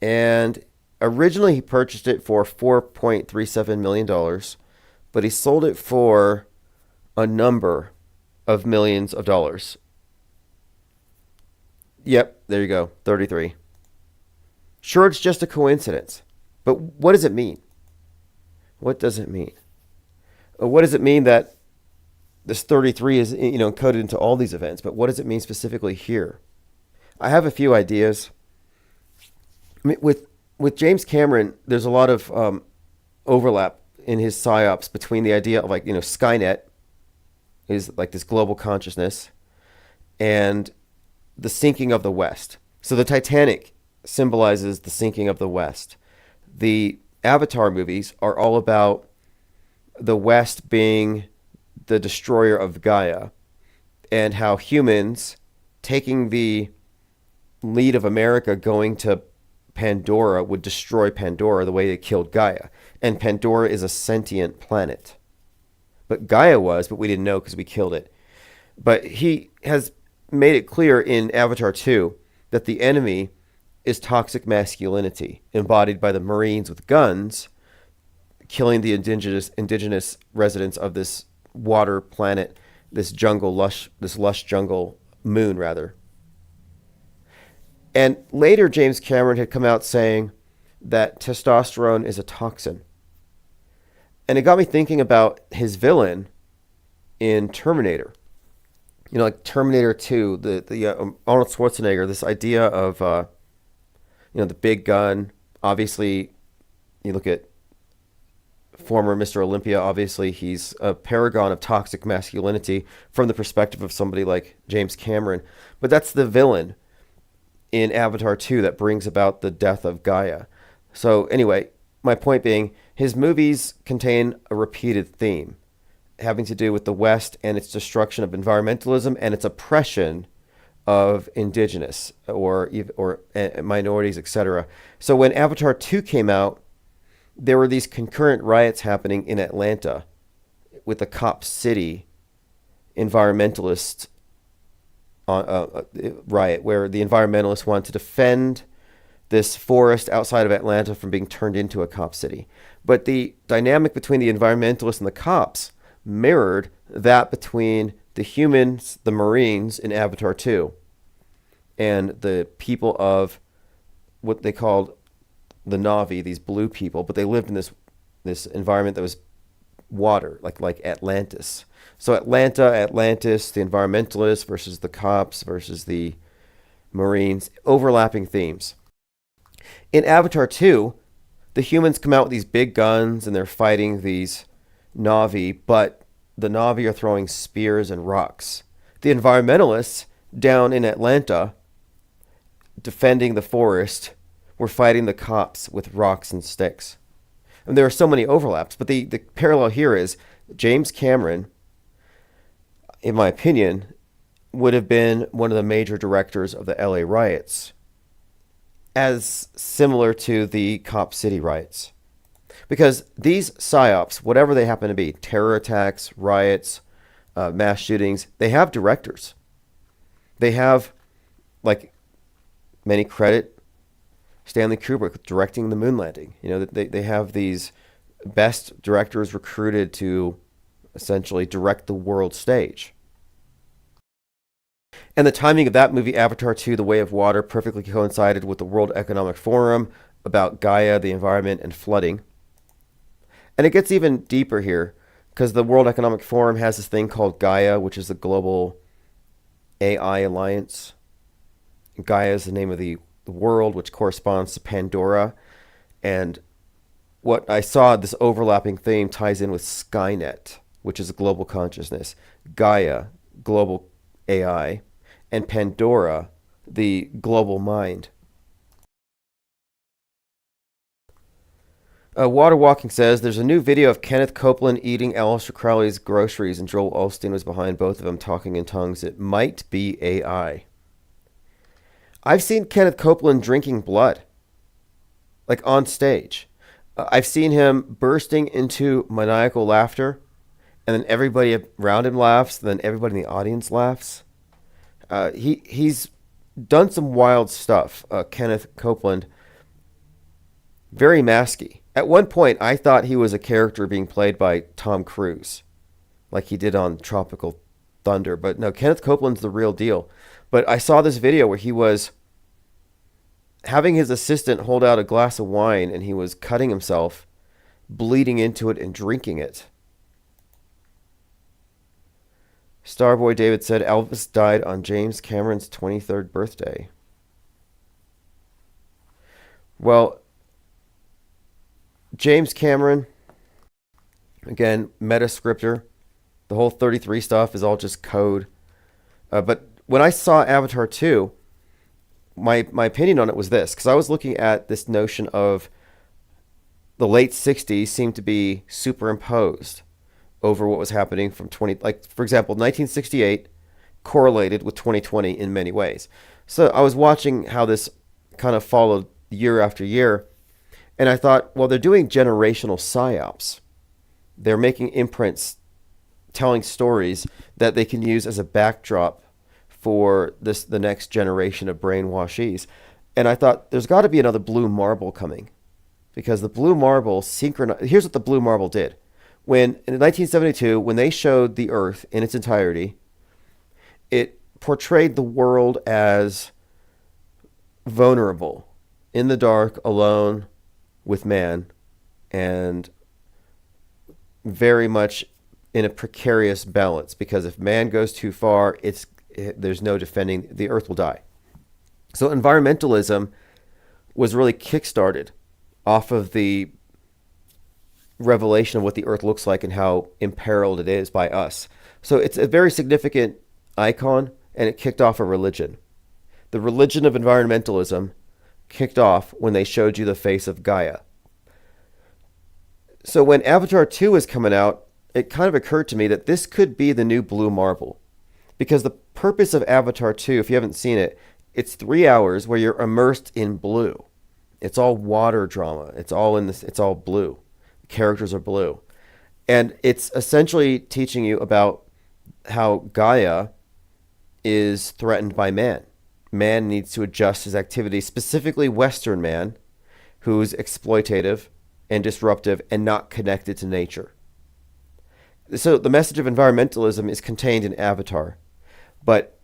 and originally he purchased it for $4.37 million, but he sold it for a number of millions of dollars. Yep, there you go, 33. Sure, it's just a coincidence, but what does it mean? What does it mean? What does it mean that this 33 is, encoded into all these events, but what does it mean specifically here? I have a few ideas. I mean, with James Cameron, there's a lot of overlap in his psyops between the idea of Skynet is like this global consciousness and the sinking of the West. So the Titanic symbolizes the sinking of the West. The Avatar movies are all about the West being the destroyer of Gaia and how humans taking the lead of America going to Pandora would destroy Pandora the way they killed Gaia. And Pandora is a sentient planet. But Gaia was, but we didn't know because we killed it. But he has made it clear in Avatar 2 that the enemy is toxic masculinity, embodied by the Marines with guns, killing the indigenous residents of this water planet, this lush jungle moon, rather. And later, James Cameron had come out saying that testosterone is a toxin. And it got me thinking about his villain in Terminator. Like Terminator 2, the Arnold Schwarzenegger, this idea of, the big gun. Obviously, you look at former Mr. Olympia, obviously he's a paragon of toxic masculinity from the perspective of somebody like James Cameron. But that's the villain in Avatar 2 that brings about the death of Gaia. So anyway, my point being, his movies contain a repeated theme having to do with the West and its destruction of environmentalism and its oppression of indigenous or minorities, etc. So when Avatar 2 came out, there were these concurrent riots happening in Atlanta with the Cop City environmentalist riot, where the environmentalists wanted to defend this forest outside of Atlanta from being turned into a cop city. But the dynamic between the environmentalists and the cops mirrored that between the humans, the Marines in Avatar 2, and the people of what they called the Na'vi, these blue people, but they lived in this environment that was water, like Atlantis. So Atlantis, the environmentalists versus the cops versus the Marines, overlapping themes. In Avatar 2, the humans come out with these big guns and they're fighting these Na'vi, but the Na'vi are throwing spears and rocks. The environmentalists down in Atlanta, defending the forest, were fighting the cops with rocks and sticks. And there are so many overlaps, but the parallel here is James Cameron, in my opinion, would have been one of the major directors of the LA riots, as similar to the Cop City riots. Because these psyops, whatever they happen to be, terror attacks, riots, mass shootings, they have directors. They have, like, many credit Stanley Kubrick directing the moon landing. You know, they have these best directors recruited to essentially direct the world stage. And the timing of that movie, Avatar 2, The Way of Water, perfectly coincided with the World Economic Forum about Gaia, the environment, and flooding. And it gets even deeper here, because the World Economic Forum has this thing called Gaia, which is the global AI alliance. Gaia is the name of the world, which corresponds to Pandora. And what I saw, this overlapping theme ties in with Skynet, which is a global consciousness, Gaia, global AI, and Pandora, the global mind. Water Walking says, there's a new video of Kenneth Copeland eating Aleister Crowley's groceries, and Joel Osteen was behind both of them talking in tongues. It might be AI. I've seen Kenneth Copeland drinking blood, like on stage. I've seen him bursting into maniacal laughter, and then everybody around him laughs, and then everybody in the audience laughs. He's done some wild stuff, Kenneth Copeland. Very masky. At one point, I thought he was a character being played by Tom Cruise, like he did on Tropical Thunder. But no, Kenneth Copeland's the real deal. But I saw this video where he was having his assistant hold out a glass of wine, and he was cutting himself, bleeding into it, and drinking it. Starboy David said Elvis died on James Cameron's 23rd birthday. Well, James Cameron, again, meta scripter. The whole 33 stuff is all just code. But when I saw Avatar 2, my opinion on it was this, because I was looking at this notion of the late 60s seemed to be superimposed over what was happening from like, for example, 1968 correlated with 2020 in many ways. So I was watching how this kind of followed year after year, and I thought, well, they're doing generational psyops. They're making imprints, telling stories that they can use as a backdrop for the next generation of brainwashees. And I thought, there's got to be another blue marble coming, because the blue marble synchronized. Here's what the blue marble did. When in 1972, when they showed the Earth in its entirety, it portrayed the world as vulnerable, in the dark, alone with man, and very much in a precarious balance, because if man goes too far, there's no defending, the Earth will die. So environmentalism was really kickstarted off of the revelation of what the Earth looks like and how imperiled it is by us. So it's a very significant icon, and it kicked off a religion. The religion of environmentalism kicked off when they showed you the face of Gaia. So when Avatar 2 was coming out, it kind of occurred to me that this could be the new blue marble, because the purpose of Avatar 2, if you haven't seen it, it's 3 hours where you're immersed in blue. It's all water drama. It's all blue. The characters are blue. And it's essentially teaching you about how Gaia is threatened by man. Man needs to adjust his activities, specifically Western man, who's exploitative and disruptive and not connected to nature. So the message of environmentalism is contained in Avatar, but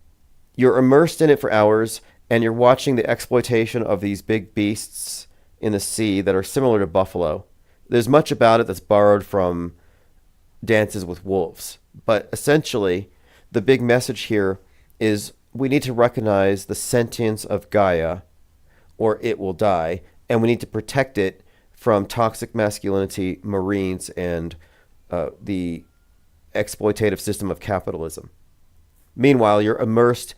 you're immersed in it for hours, and you're watching the exploitation of these big beasts in the sea that are similar to buffalo. There's much about it that's borrowed from Dances with Wolves, but essentially the big message here is we need to recognize the sentience of Gaia, or it will die, and we need to protect it from toxic masculinity, Marines, and the exploitative system of capitalism. Meanwhile, you're immersed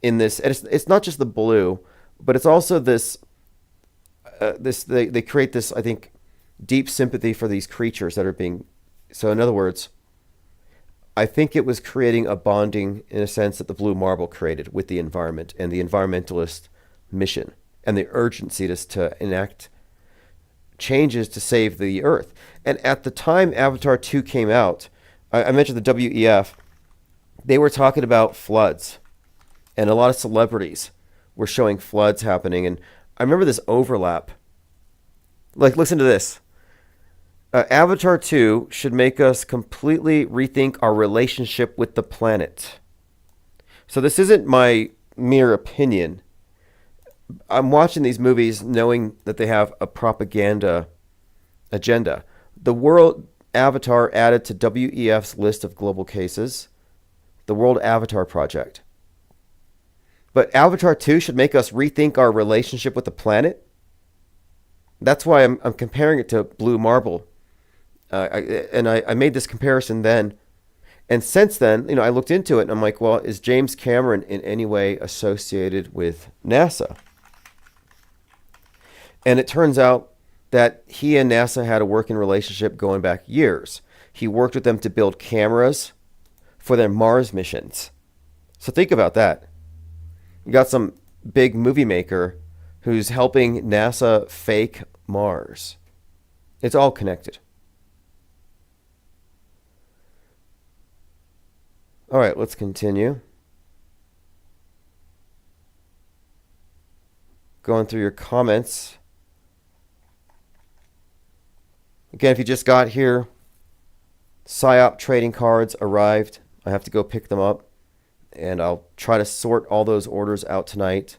in this, and it's not just the blue, but it's also this. They create this, I think, deep sympathy for these creatures that are being. So, in other words, I think it was creating a bonding in a sense that the blue marble created with the environment and the environmentalist mission and the urgency to enact changes to save the Earth. And at the time Avatar 2 came out, I mentioned the WEF, they were talking about floods and a lot of celebrities were showing floods happening. And I remember this overlap. Like, listen to this. Avatar 2 should make us completely rethink our relationship with the planet. So this isn't my mere opinion. I'm watching these movies knowing that they have a propaganda agenda. The World Avatar added to WEF's list of global cases, the World Avatar Project. But Avatar 2 should make us rethink our relationship with the planet? That's why I'm comparing it to Blue Marble. I made this comparison then. And since then, I looked into it and I'm like, well, is James Cameron in any way associated with NASA? And it turns out that he and NASA had a working relationship going back years. He worked with them to build cameras for their Mars missions. So think about that. You got some big movie maker who's helping NASA fake Mars. It's all connected. All right, let's continue. Going through your comments. Again, if you just got here, psyop trading cards arrived. I have to go pick them up, and I'll try to sort all those orders out tonight.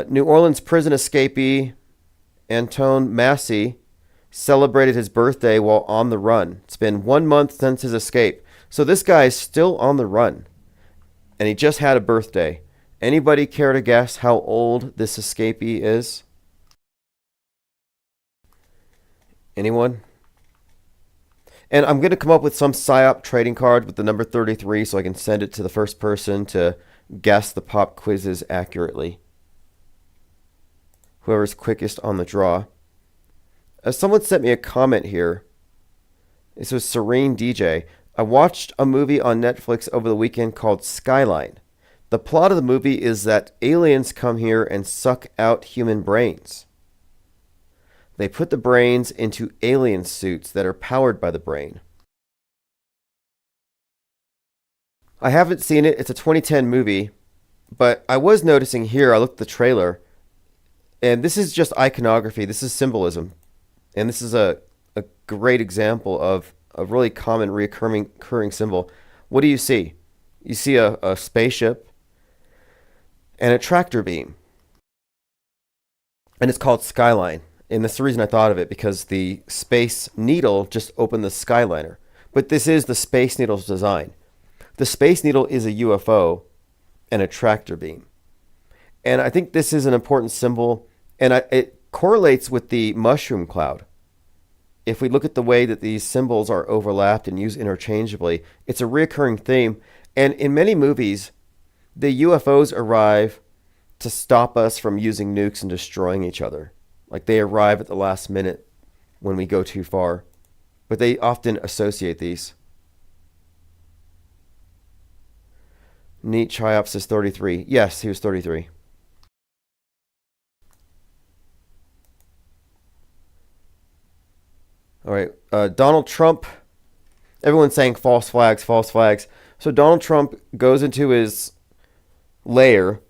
New Orleans prison escapee Antone Massey celebrated his birthday while on the run. It's been 1 month since his escape. So this guy is still on the run, and he just had a birthday. Anybody care to guess how old this escapee is? Anyone? And I'm going to come up with some psyop trading card with the number 33 so I can send it to the first person to guess the pop quizzes accurately. Whoever's quickest on the draw. Someone sent me a comment here. This was Serene DJ. I watched a movie on Netflix over the weekend called Skyline. The plot of the movie is that aliens come here and suck out human brains. They put the brains into alien suits that are powered by the brain. I haven't seen it. It's a 2010 movie. But I was noticing here, I looked at the trailer, and this is just iconography. This is symbolism. And this is a great example of a really common recurring symbol. What do you see? You see a spaceship and a tractor beam. And it's called Skyline. And that's the reason I thought of it, because the Space Needle just opened the Skyliner. But this is the Space Needle's design. The Space Needle is a UFO and a tractor beam. And I think this is an important symbol, and it correlates with the mushroom cloud. If we look at the way that these symbols are overlapped and used interchangeably, it's a recurring theme. And in many movies, the UFOs arrive to stop us from using nukes and destroying each other. Like they arrive at the last minute when we go too far. But they often associate these. Neat Chiops is 33. Yes, he was 33. All right. Donald Trump. Everyone's saying false flags, false flags. So Donald Trump goes into his lair,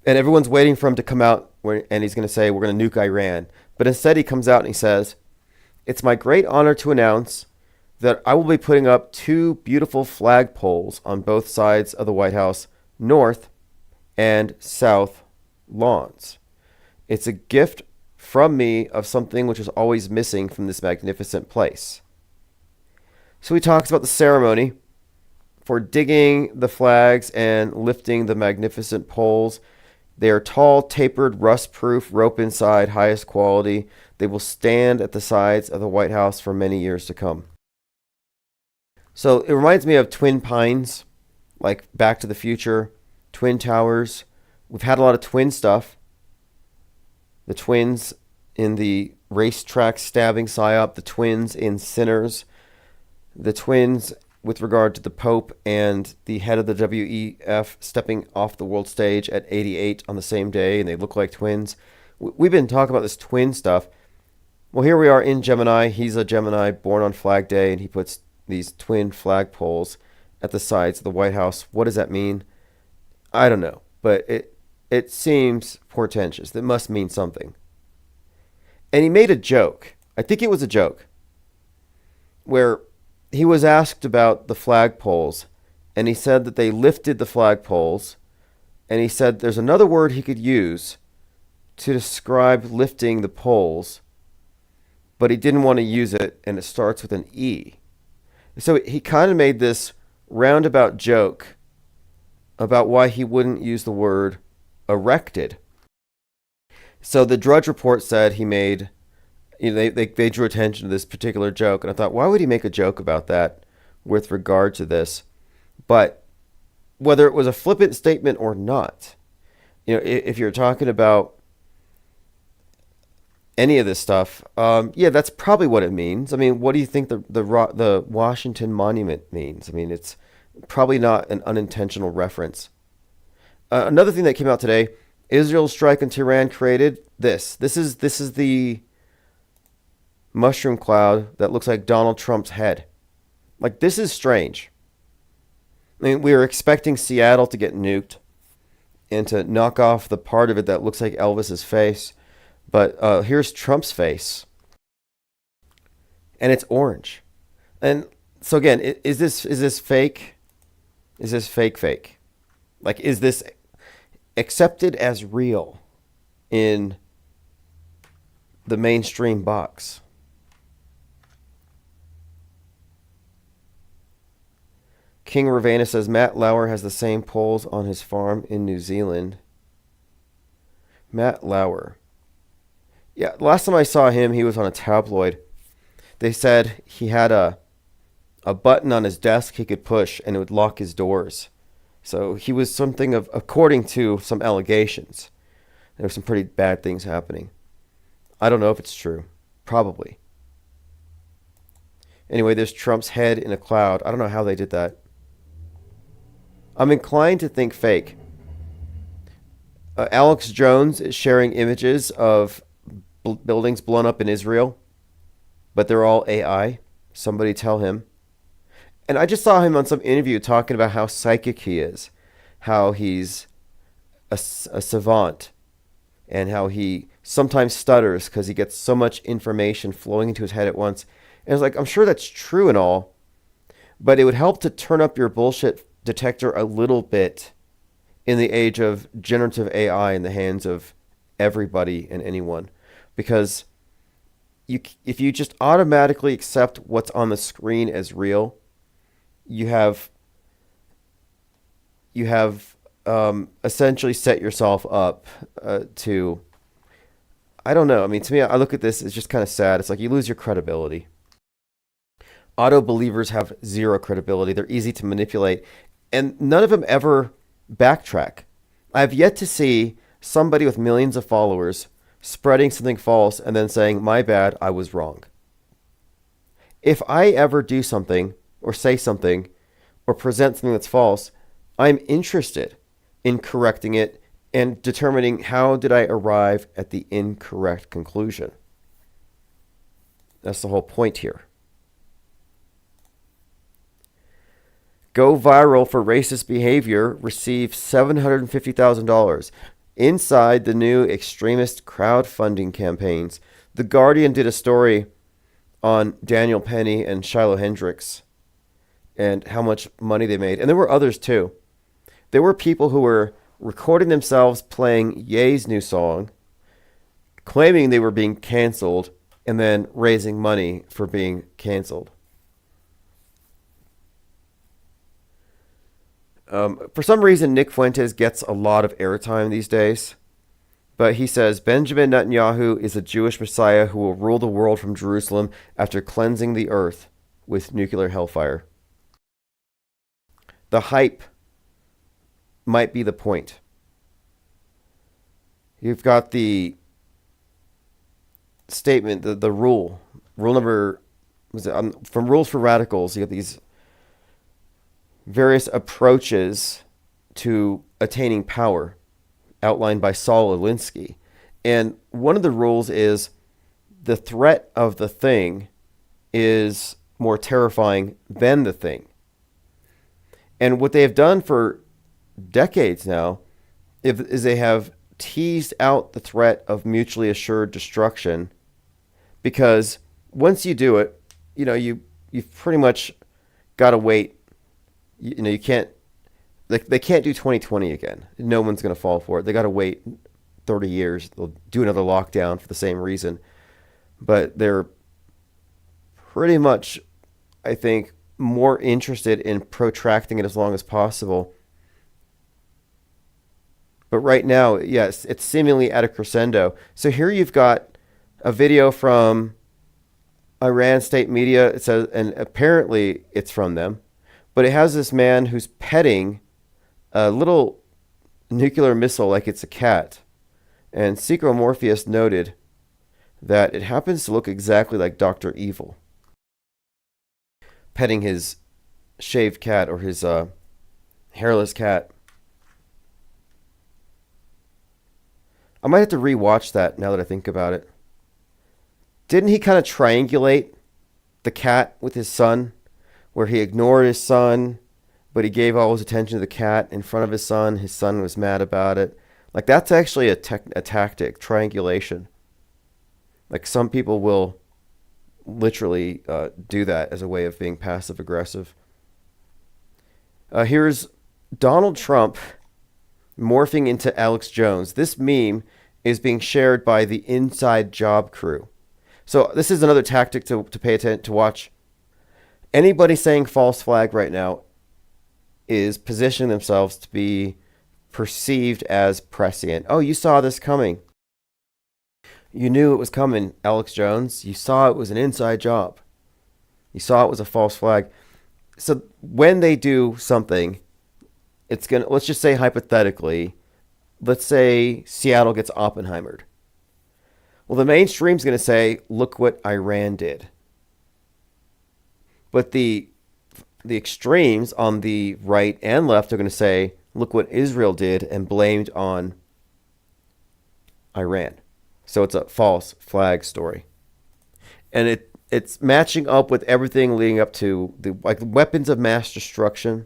and everyone's waiting for him to come out, and he's going to say, we're going to nuke Iran. But instead he comes out and he says, it's my great honor to announce that I will be putting up 2 beautiful flagpoles on both sides of the White House, north and south lawns. It's a gift from me of something which is always missing from this magnificent place. So he talks about the ceremony for digging the flags and lifting the magnificent poles. They are tall, tapered, rust-proof, rope inside, highest quality. They will stand at the sides of the White House for many years to come. So it reminds me of Twin Pines, like Back to the Future, Twin Towers. We've had a lot of twin stuff. The twins in the racetrack stabbing psyop, the twins in Sinners, the twins with regard to the Pope and the head of the WEF stepping off the world stage at 88 on the same day, and they look like twins. We've been talking about this twin stuff. Well, here we are in Gemini. He's a Gemini born on Flag Day, and he puts these twin flagpoles at the sides of the White House. What does that mean? I don't know, but it seems portentous. That must mean something. And he made a joke. I think it was a joke where he was asked about the flagpoles, and he said that they lifted the flagpoles, and he said there's another word he could use to describe lifting the poles, but he didn't want to use it, and it starts with an E. So he kind of made this roundabout joke about why he wouldn't use the word erected. So the Drudge Report said he made, they drew attention to this particular joke, and I thought, why would he make a joke about that with regard to this? But whether it was a flippant statement or not, if you're talking about any of this stuff, yeah, that's probably what it means. I mean, what do you think the Washington Monument means? I mean, it's probably not an unintentional reference. Another thing that came out today: Israel's strike on Tehran created this. This is the mushroom cloud that looks like Donald Trump's head. Like, this is strange. I mean, we were expecting Seattle to get nuked and to knock off the part of it that looks like Elvis's face. But here's Trump's face, and it's orange. And so again, is this fake? Is this fake? Like, is this accepted as real in the mainstream box? King Ravana says Matt Lauer has the same poles on his farm in New Zealand. Matt Lauer. Yeah, last time I saw him, he was on a tabloid. They said he had a button on his desk he could push, and it would lock his doors. So he was something of, according to some allegations, there were some pretty bad things happening. I don't know if it's true. Probably. Anyway, there's Trump's head in a cloud. I don't know how they did that. I'm inclined to think fake. Alex Jones is sharing images of buildings blown up in Israel, but they're all AI. Somebody tell him. And I just saw him on some interview talking about how psychic he is, how he's a savant, and how he sometimes stutters because he gets so much information flowing into his head at once. And it's like, I'm sure that's true and all, but it would help to turn up your bullshit detector a little bit in the age of generative AI in the hands of everybody and anyone. Because if you just automatically accept what's on the screen as real, you have essentially set yourself up to, I don't know. I mean, to me, I look at this as just kind of sad. It's like you lose your credibility. Auto believers have zero credibility. They're easy to manipulate, and none of them ever backtrack. I've yet to see somebody with millions of followers spreading something false and then saying, my bad, I was wrong. If I ever do something or say something or present something that's false, I'm interested in correcting it and determining how did I arrive at the incorrect conclusion. That's the whole point here. Go viral for racist behavior, receive $750,000. Inside the new extremist crowdfunding campaigns, The Guardian did a story on Daniel Penny and Shiloh Hendricks and how much money they made. And there were others too. There were people who were recording themselves playing Ye's new song, claiming they were being canceled, and then raising money for being canceled. For some reason, Nick Fuentes gets a lot of airtime these days. But he says, Benjamin Netanyahu is a Jewish Messiah who will rule the world from Jerusalem after cleansing the earth with nuclear hellfire. The hype might be the point. You've got the statement, the rule number, from Rules for Radicals, you got these various approaches to attaining power outlined by Saul Alinsky. And one of the rules is the threat of the thing is more terrifying than the thing. And what they have done for decades now is they have teased out the threat of mutually assured destruction, because once you do it, you've pretty much got to wait. You can't, they can't do 2020 again. No one's going to fall for it. They got to wait 30 years. They'll do another lockdown for the same reason. But they're pretty much, I think, more interested in protracting it as long as possible. But right now, yes, it's seemingly at a crescendo. So here you've got a video from Iran state media. It says, and apparently it's from them, but it has this man who's petting a little nuclear missile like it's a cat. And Secret Morpheus noted that it happens to look exactly like Dr. Evil petting his shaved cat, or his hairless cat. I might have to rewatch that now that I think about it. Didn't he kind of triangulate the cat with his son, where he ignored his son, but he gave all his attention to the cat in front of his son? His son was mad about it. Like, that's actually a tactic, triangulation. Like, some people will literally do that as a way of being passive aggressive. Here's Donald Trump morphing into Alex Jones. This meme is being shared by the Inside Job crew. So this is another tactic to pay attention, to watch. Anybody saying false flag right now is positioning themselves to be perceived as prescient. Oh, you saw this coming. You knew it was coming, Alex Jones. You saw it was an inside job. You saw it was a false flag. So when they do something, it's going to, let's just say hypothetically, let's say Seattle gets Oppenheimered. Well, the mainstream's going to say, look what Iran did. But the extremes on the right and left are going to say, look what Israel did, and blamed on Iran. So it's a false flag story. And it's matching up with everything leading up to the weapons of mass destruction.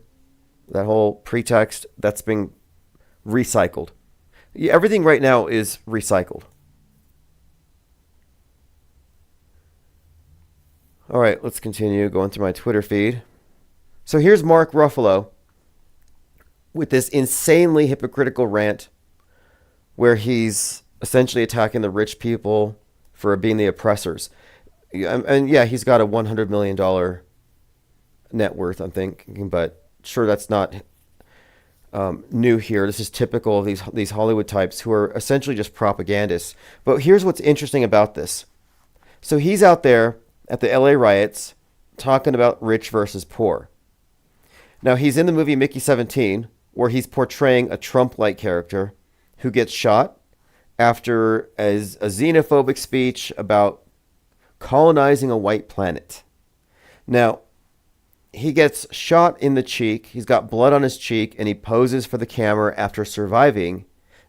That whole pretext that's being recycled. Yeah, everything right now is recycled. All right, let's continue going through my Twitter feed. So here's Mark Ruffalo with this insanely hypocritical rant where he's essentially attacking the rich people for being the oppressors. And yeah, he's got a $100 million net worth, I'm thinking, but sure, that's not new here. This is typical of these Hollywood types who are essentially just propagandists. But here's what's interesting about this. So he's out there at the LA riots talking about rich versus poor. Now, he's in the movie Mickey 17, where he's portraying a Trump-like character who gets shot after a xenophobic speech about colonizing a white planet. Now, he gets shot in the cheek. He's got blood on his cheek, and he poses for the camera after surviving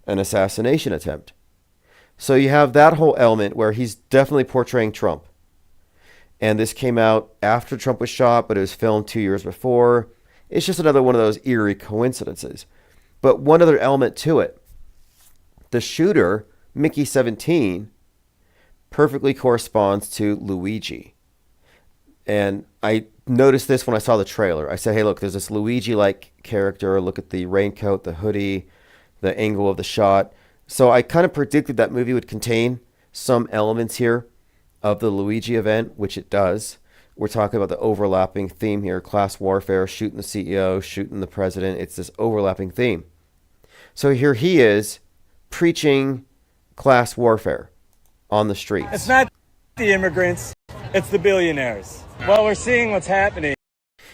an assassination attempt. So you have that whole element where he's definitely portraying Trump. And this came out after Trump was shot, but it was filmed 2 years before. It's just another one of those eerie coincidences. But one other element to it. The shooter, Mickey 17, perfectly corresponds to Luigi. And I noticed this when I saw the trailer. I said, hey, look, there's this Luigi-like character. Look at the raincoat, the hoodie, the angle of the shot. So I kind of predicted that movie would contain some elements here of the Luigi event, which it does. We're talking about the overlapping theme here, class warfare, shooting the CEO, shooting the president. It's this overlapping theme. So here he is preaching class warfare on the streets. It's not the immigrants, it's the billionaires. Well, we're seeing what's happening.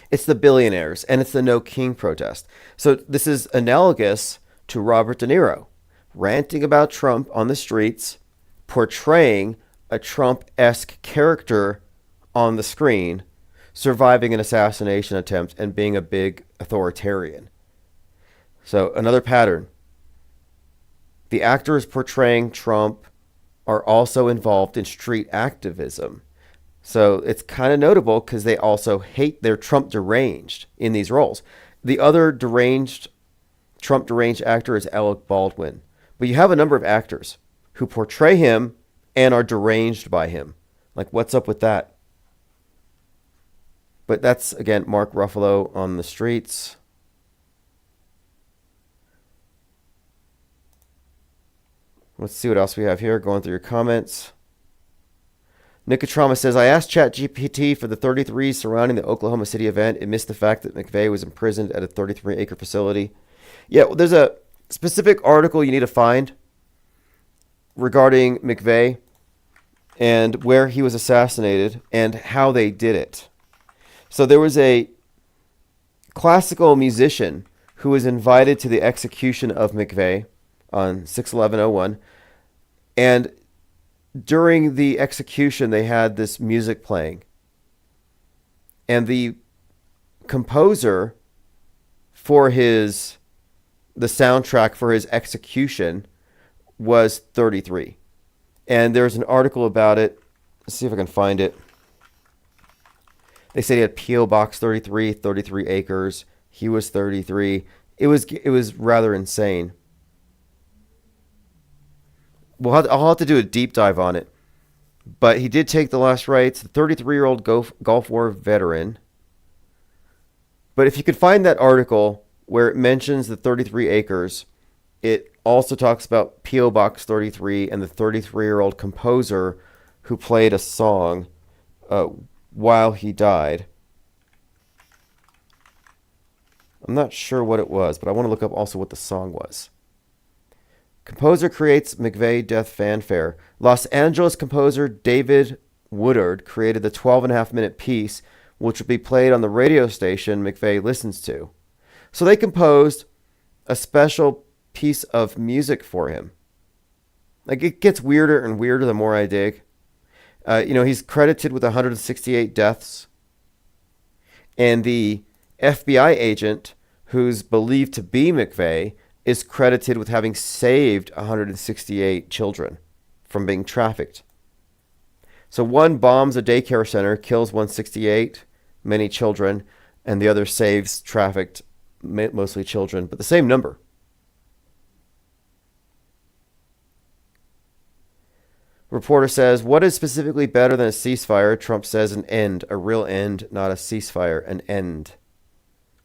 It's the billionaires, and it's the No King protest. So this is analogous to Robert De Niro ranting about Trump on the streets, portraying a Trump-esque character on the screen, surviving an assassination attempt, and being a big authoritarian. So another pattern. The actors portraying Trump are also involved in street activism. So it's kind of notable because they also hate, they're Trump deranged in these roles. The other Trump deranged actor is Alec Baldwin. But you have a number of actors who portray him and are deranged by him. Like, what's up with that? But that's, again, Mark Ruffalo on the streets. Let's see what else we have here. Going through your comments. Nicotrama says, I asked ChatGPT for the 33s surrounding the Oklahoma City event. It missed the fact that McVeigh was imprisoned at a 33-acre facility. Yeah, well, there's a specific article you need to find regarding McVeigh and where he was assassinated and how they did it. So there was a classical musician who was invited to the execution of McVeigh on 6/11/01, and during the execution they had this music playing, and the composer for the soundtrack for his execution was 33. And there's an article about it. Let's see if I can find it. They said he had P.O. Box 33, 33 acres. He was 33. It was rather insane. I'll have to do a deep dive on it. But he did take the last rites. The 33-year-old Gulf War veteran. But if you could find that article where it mentions the 33 acres, it also talks about P.O. Box 33 and the 33-year-old composer who played a song while he died. I'm not sure what it was, but I want to look up also what the song was. Composer creates McVeigh death fanfare. Los Angeles composer David Woodard created the 12.5-minute piece, which will be played on the radio station McVeigh listens to. So they composed a special piece of music for him. Like, it gets weirder and weirder the more I dig. He's credited with 168 deaths. And the FBI agent, who's believed to be McVeigh, is credited with having saved 168 children from being trafficked. So one bombs a daycare center, kills 168, many children, and the other saves trafficked, mostly children, but the same number. Reporter says, what is specifically better than a ceasefire? Trump says an end, a real end, not a ceasefire, an end.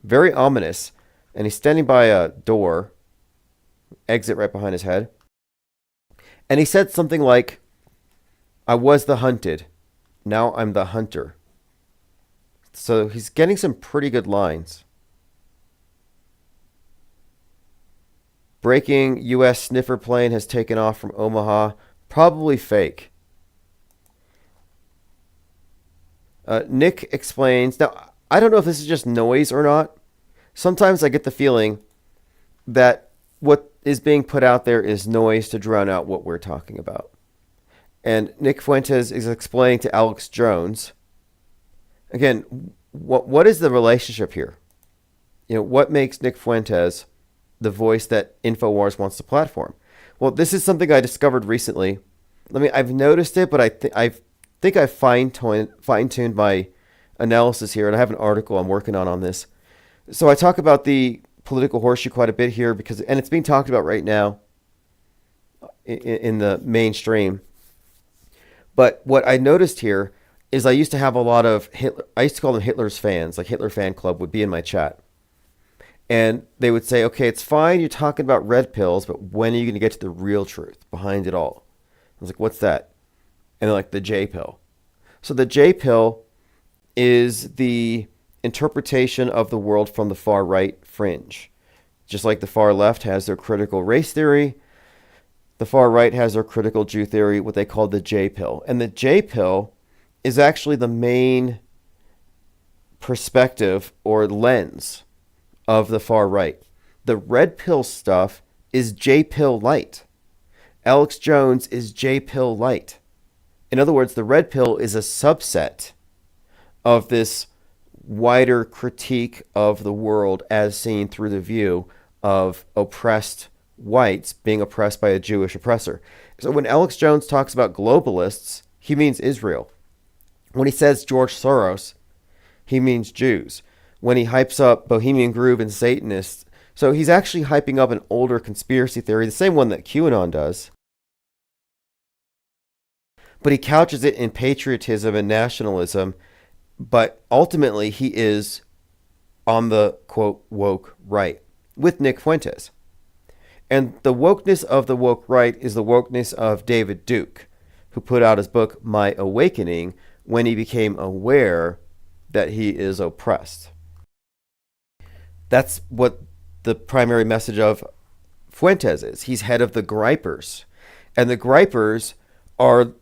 Very ominous. And he's standing by a door, exit right behind his head. And he said something like, I was the hunted, now I'm the hunter. So he's getting some pretty good lines. Breaking, U.S. sniffer plane has taken off from Omaha. Probably fake. Nick explains. Now, I don't know if this is just noise or not. Sometimes I get the feeling that what is being put out there is noise to drown out what we're talking about. And Nick Fuentes is explaining to Alex Jones, again, what is the relationship here? What makes Nick Fuentes the voice that InfoWars wants to platform? Well, this is something I discovered recently. I've noticed it, but I think I fine-tuned my analysis here, and I have an article I'm working on this. So I talk about the political horseshoe quite a bit here and it's being talked about right now in the mainstream. But what I noticed here is I used to have a lot of I used to call them Hitler's fans, like Hitler fan club would be in my chat. And they would say, okay, it's fine, you're talking about red pills, but when are you going to get to the real truth behind it all? I was like, what's that? And they're like, the J pill. So the J pill is the interpretation of the world from the far right fringe. Just like the far left has their critical race theory, the far right has their critical Jew theory, what they call the J pill. And the J pill is actually the main perspective or lens of the far right. The red pill stuff is J pill light. Alex Jones is J pill light. In other words, the red pill is a subset of this wider critique of the world as seen through the view of oppressed whites being oppressed by a Jewish oppressor. So when Alex Jones talks about globalists, he means Israel. When he says George Soros, he means Jews. when he hypes up Bohemian Groove and Satanists. So he's actually hyping up an older conspiracy theory, the same one that QAnon does. But he couches it in patriotism and nationalism. But ultimately, he is on the, quote, woke right with Nick Fuentes. And the wokeness of the woke right is the wokeness of David Duke, who put out his book, My Awakening, when he became aware that he is oppressed. That's what the primary message of Fuentes is. He's head of the Gripers. And the Gripers are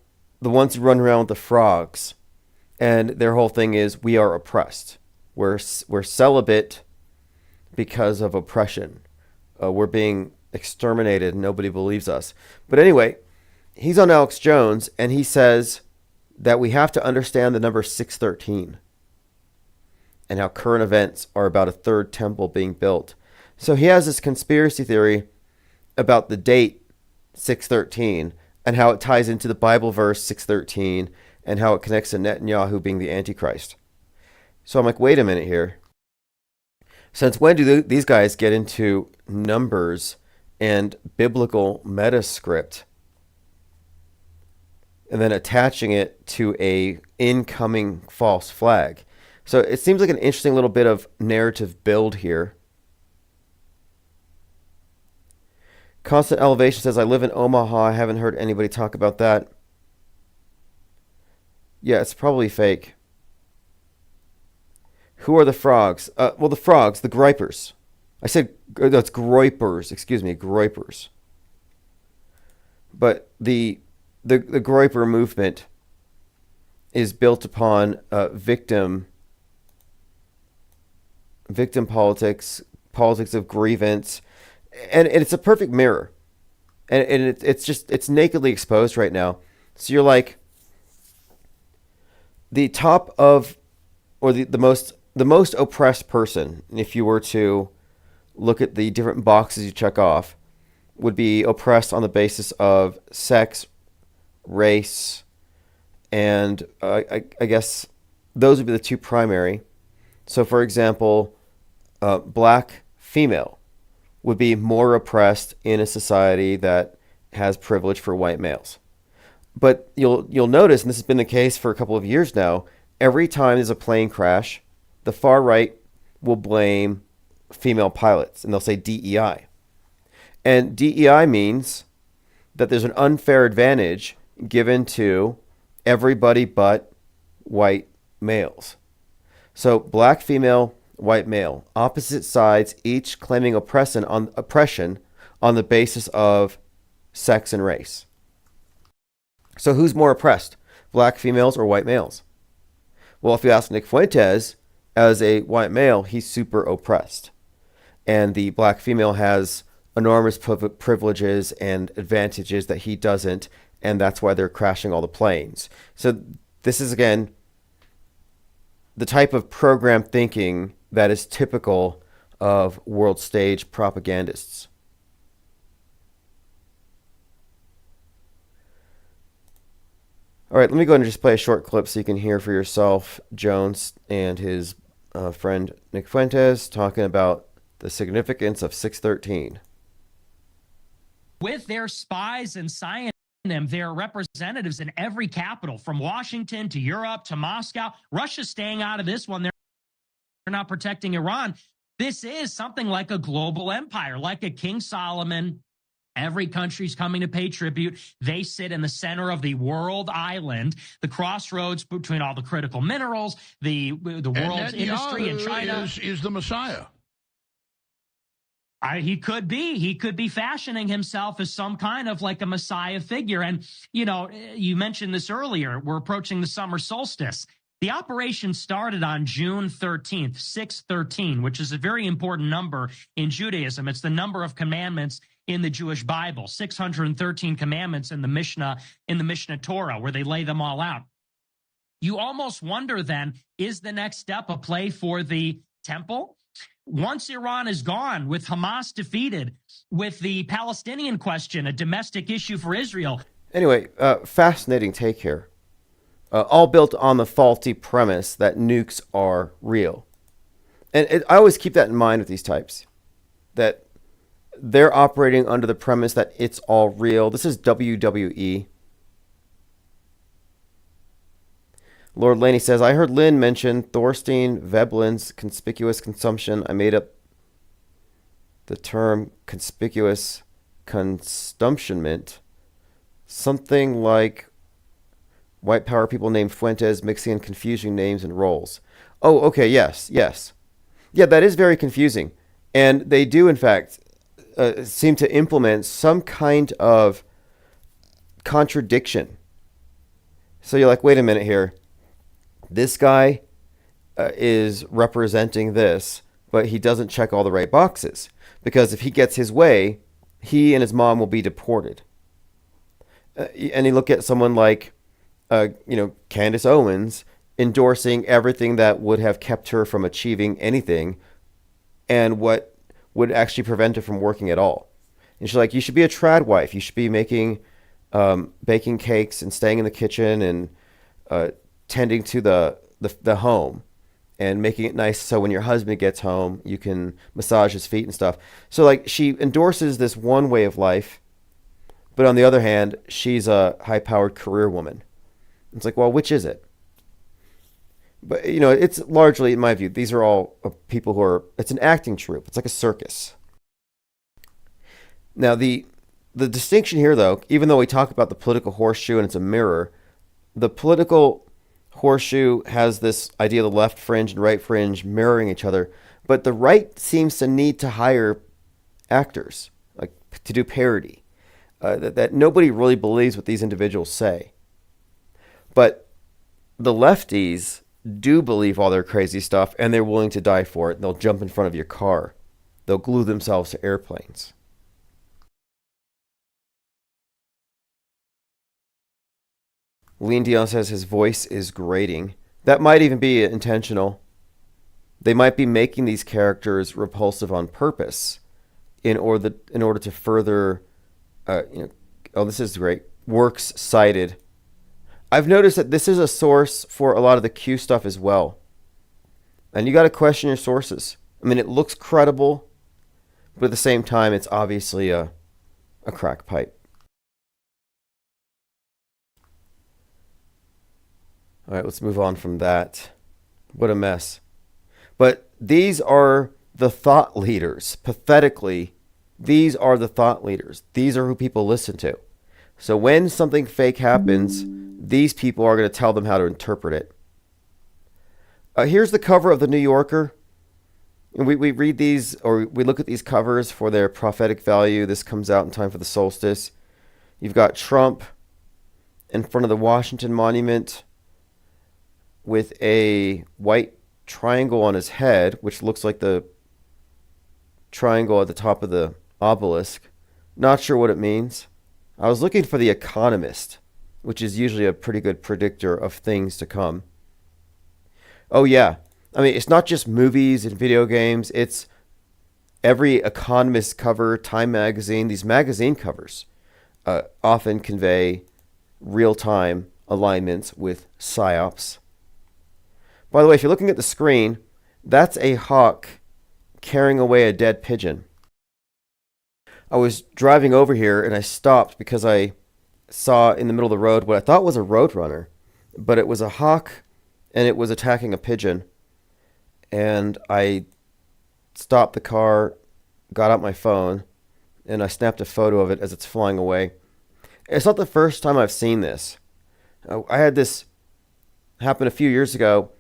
the ones who run around with the frogs. And their whole thing is, we are oppressed. We're celibate because of oppression. We're being exterminated. Nobody believes us. But anyway, he's on Alex Jones, and he says that we have to understand the number 613 and how current events are about a third temple being built. So he has this conspiracy theory about the date 613 and how it ties into the Bible verse 613 and how it connects to Netanyahu being the Antichrist. So I'm like, wait a minute here. Since when do these guys get into numbers and biblical metascript and then attaching it to a incoming false flag? So it seems like an interesting little bit of narrative build here. Constant Elevation says, I live in Omaha. I haven't heard anybody talk about that. Yeah, it's probably fake. Who are the frogs? Well, the frogs, the Gripers. I said, that's Groipers. Excuse me, Groipers. But the Groiper movement is built upon victim politics, politics of grievance, and it's a perfect mirror, and it's nakedly exposed right now. So you're like the top of, or the most oppressed person, if you were to look at the different boxes you check off, would be oppressed on the basis of sex, race, and I guess those would be the two primary. So, for example, black female would be more oppressed in a society that has privilege for white males. But you'll notice, and this has been the case for a couple of years now, every time there's a plane crash, the far right will blame female pilots, and they'll say DEI. And DEI means that there's an unfair advantage given to everybody but white males. So black female, white male, opposite sides, each claiming oppression on the basis of sex and race. So who's more oppressed, black females or white males? Well, if you ask Nick Fuentes, as a white male, he's super oppressed. And the black female has enormous privileges and advantages that he doesn't, and that's why they're crashing all the planes. So this is, again, the type of program thinking that is typical of world stage propagandists. All right, let me go ahead and just play a short clip so you can hear for yourself Jones and his friend Nick Fuentes talking about the significance of 613. With their spies and scientists, their representatives in every capital, from Washington to Europe to Moscow. Russia's staying out of this one. They're not protecting Iran. This is something like a global empire, like a King Solomon. Every country's coming to pay tribute. They sit in the center of the world island, the crossroads between all the critical minerals, the world's industry in China. Is the Messiah. He could be. He could be fashioning himself as some kind of like a Messiah figure. And, you know, you mentioned this earlier. We're approaching the summer solstice. The operation started on June 13th, 613, which is a very important number in Judaism. It's the number of commandments in the Jewish Bible, 613 commandments in the Mishnah Torah, where they lay them all out. You almost wonder then, is the next step a play for the temple? Once Iran is gone, with Hamas defeated, with the Palestinian question a domestic issue for Israel. Anyway, fascinating take here. All built on the faulty premise that nukes are real. I always keep that in mind with these types, that they're operating under the premise that it's all real. This is WWE. Lord Laney says, I heard Lynn mention Thorstein Veblen's conspicuous consumption. I made up the term conspicuous consumptionment. Something like white power people named Fuentes mixing and confusing names and roles. Oh, okay, yes. Yeah, that is very confusing. And they do, in fact, seem to implement some kind of contradiction. So you're like, wait a minute here. This guy is representing this, but he doesn't check all the right boxes. Because if he gets his way, he and his mom will be deported. And you look at someone like, Candace Owens endorsing everything that would have kept her from achieving anything and what would actually prevent her from working at all. And she's like, you should be a trad wife. You should be making, baking cakes and staying in the kitchen and tending to the home and making it nice so when your husband gets home, you can massage his feet and stuff. So like she endorses this one way of life, but on the other hand, she's a high-powered career woman. It's like, well, which is it? But, it's largely, in my view, these are all people who are, it's an acting troupe. It's like a circus. Now, the distinction here, though, even though we talk about the political horseshoe and it's a mirror, the political horseshoe has this idea of the left fringe and right fringe mirroring each other, but the right seems to need to hire actors, like to do parody, that nobody really believes what these individuals say. But the lefties do believe all their crazy stuff, and they're willing to die for it. And they'll jump in front of your car. They'll glue themselves to airplanes. Lean Dion says his voice is grating. That might even be intentional. They might be making these characters repulsive on purpose in order to further, this is great, works cited. I've noticed that this is a source for a lot of the Q stuff as well. And you got to question your sources. I mean, it looks credible, but at the same time, it's obviously a crack pipe. All right, let's move on from that. What a mess. But these are the thought leaders. Pathetically, these are the thought leaders. These are who people listen to. So when something fake happens, these people are going to tell them how to interpret it. Here's the cover of the New Yorker. And we read these, or we look at these covers for their prophetic value. This comes out in time for the solstice. You've got Trump in front of the Washington Monument with a white triangle on his head, which looks like the triangle at the top of the obelisk. Not sure what it means. I was looking for The Economist, which is usually a pretty good predictor of things to come. Oh, yeah. I mean, it's not just movies and video games. It's every Economist cover, Time magazine. These magazine covers often convey real-time alignments with psyops. By the way, if you're looking at the screen, that's a hawk carrying away a dead pigeon. I was driving over here and I stopped because I saw in the middle of the road what I thought was a roadrunner, but it was a hawk and it was attacking a pigeon. And I stopped the car, got out my phone, and I snapped a photo of it as it's flying away. It's not the first time I've seen this. I had this happen a few years ago.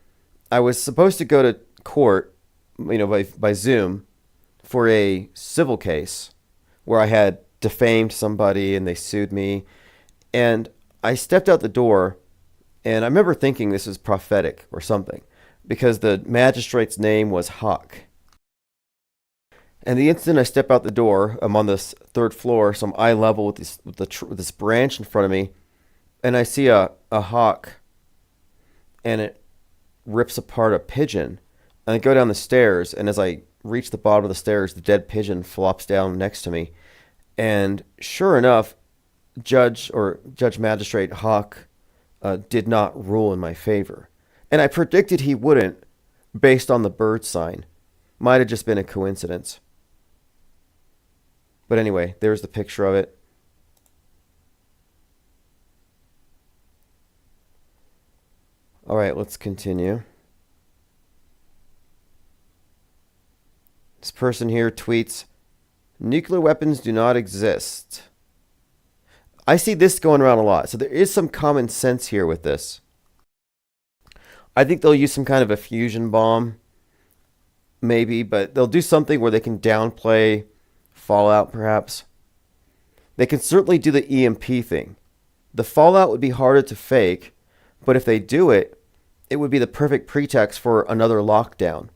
I was supposed to go to court, by Zoom for a civil case where I had defamed somebody and they sued me. And I stepped out the door and I remember thinking this was prophetic or something because the magistrate's name was Hawk. And the instant I step out the door, I'm on this third floor, so I'm eye level with this branch in front of me, and I see a hawk, and it rips apart a pigeon. And I go down the stairs, and as I reach the bottom of the stairs, the dead pigeon flops down next to me. And sure enough, Judge Magistrate Hawk did not rule in my favor. And I predicted he wouldn't based on the bird sign. Might have just been a coincidence. But anyway, there's the picture of it. All right, let's continue. This person here tweets, nuclear weapons do not exist. I see this going around a lot. So there is some common sense here with this. I think they'll use some kind of a fusion bomb, maybe, but they'll do something where they can downplay fallout, perhaps. They can certainly do the EMP thing. The fallout would be harder to fake, but if they do it, it would be the perfect pretext for another lockdown.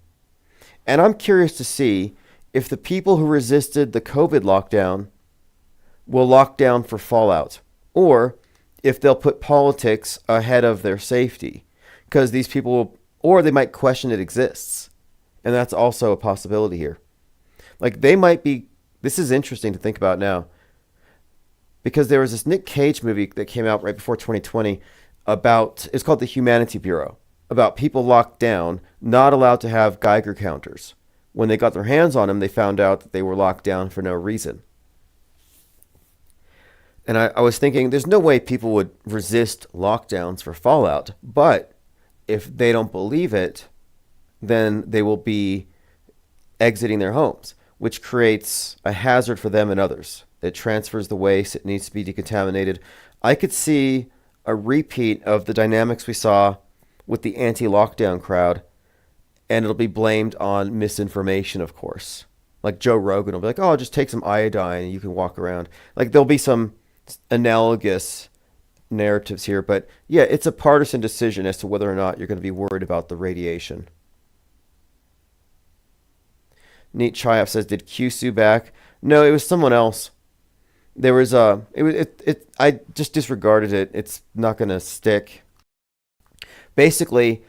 And I'm curious to see if the people who resisted the COVID lockdown will lock down for fallout, or if they'll put politics ahead of their safety, because these people will, or they might question it exists. And that's also a possibility here. Like they might be, this is interesting to think about now, because there was this Nick Cage movie that came out right before 2020 about, it's called The Humanity Bureau, about people locked down, not allowed to have Geiger counters. When they got their hands on them, they found out that they were locked down for no reason. And I was thinking, there's no way people would resist lockdowns for fallout. But if they don't believe it, then they will be exiting their homes, which creates a hazard for them and others. It transfers the waste. It needs to be decontaminated. I could see a repeat of the dynamics we saw with the anti-lockdown crowd, and it'll be blamed on misinformation, of course. Like Joe Rogan will be like, oh, just take some iodine and you can walk around. Like there'll be some analogous narratives here, but yeah, it's a partisan decision as to whether or not you're going to be worried about the radiation. Neat Chayef says, did Q sue back? No, it was someone else. There was I just disregarded it. It's not going to stick. Basically,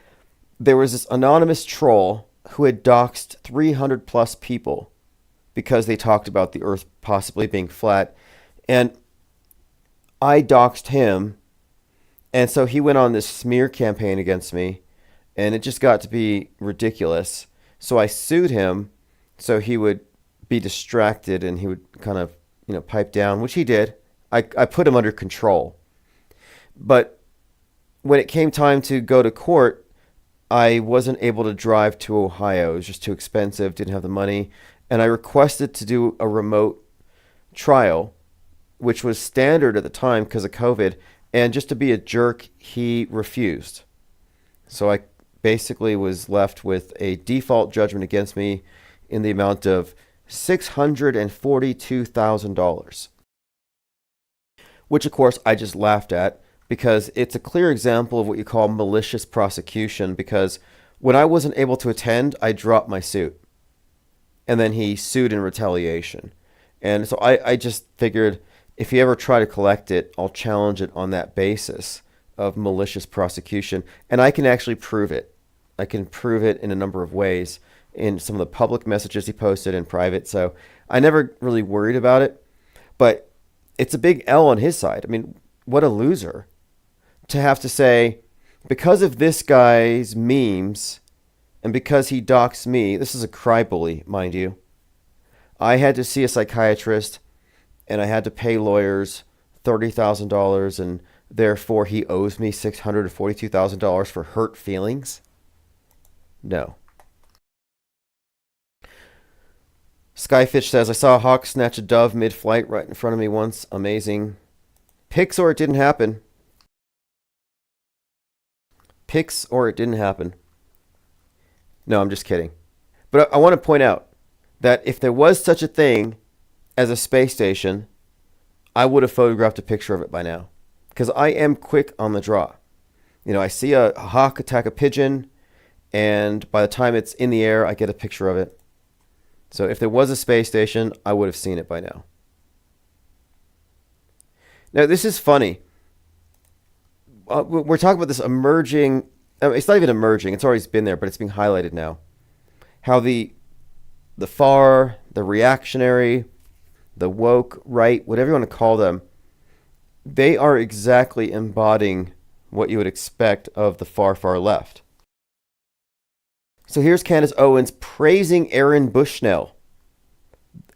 there was this anonymous troll who had doxed 300 plus people because they talked about the earth possibly being flat. And I doxed him. And so he went on this smear campaign against me. And it just got to be ridiculous. So I sued him so he would be distracted and he would kind of, pipe down, which he did. I put him under control. But when it came time to go to court, I wasn't able to drive to Ohio. It was just too expensive, didn't have the money. And I requested to do a remote trial, which was standard at the time because of COVID. And just to be a jerk, he refused. So I basically was left with a default judgment against me in the amount of $642,000. Which, of course, I just laughed at because it's a clear example of what you call malicious prosecution, because when I wasn't able to attend, I dropped my suit. And then he sued in retaliation. And so I just figured if you ever try to collect it, I'll challenge it on that basis of malicious prosecution. And I can actually prove it. I can prove it in a number of ways in some of the public messages he posted in private. So I never really worried about it. But it's a big L on his side. I mean, what a loser to have to say, because of this guy's memes and because he doxed me, this is a cry bully, mind you, I had to see a psychiatrist and I had to pay lawyers $30,000 and therefore he owes me $642,000 for hurt feelings? No. Skyfish says, I saw a hawk snatch a dove mid-flight right in front of me once. Amazing. Pics or it didn't happen. Pics or it didn't happen. No, I'm just kidding. But I want to point out that if there was such a thing as a space station, I would have photographed a picture of it by now. Because I am quick on the draw. I see a hawk attack a pigeon, and by the time it's in the air, I get a picture of it. So if there was a space station, I would have seen it by now. Now, this is funny. We're talking about this emerging, it's not even emerging, it's always been there, but it's being highlighted now. How the far, the reactionary, the woke, right, whatever you want to call them, they are exactly embodying what you would expect of the far, far left. So here's Candace Owens praising Aaron Bushnell.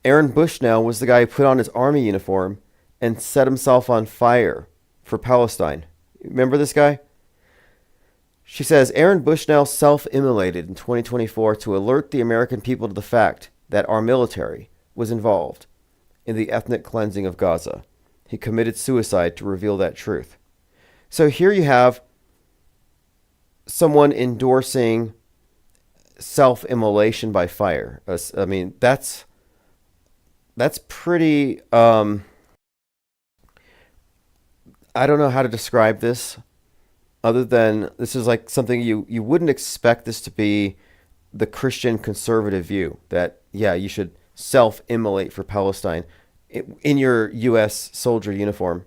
Aaron Bushnell was the guy who put on his army uniform and set himself on fire for Palestine. Remember this guy? She says, Aaron Bushnell self-immolated in 2024 to alert the American people to the fact that our military was involved in the ethnic cleansing of Gaza. He committed suicide to reveal that truth. So here you have someone endorsing self-immolation by fire. I mean, that's pretty, I don't know how to describe this other than this is like something you wouldn't expect this to be the Christian conservative view that, yeah, you should self-immolate for Palestine in your U.S. soldier uniform.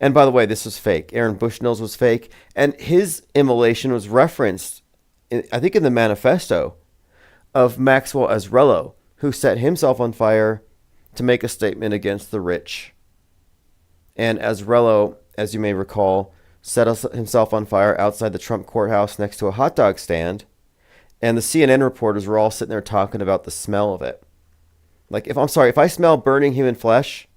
And by the way, this was fake. Aaron Bushnell's was fake. And his immolation was referenced, I think, in the manifesto of Maxwell Azrello, who set himself on fire to make a statement against the rich. And Azrello, as you may recall, set himself on fire outside the Trump courthouse next to a hot dog stand. And the CNN reporters were all sitting there talking about the smell of it. Like, if I smell burning human flesh,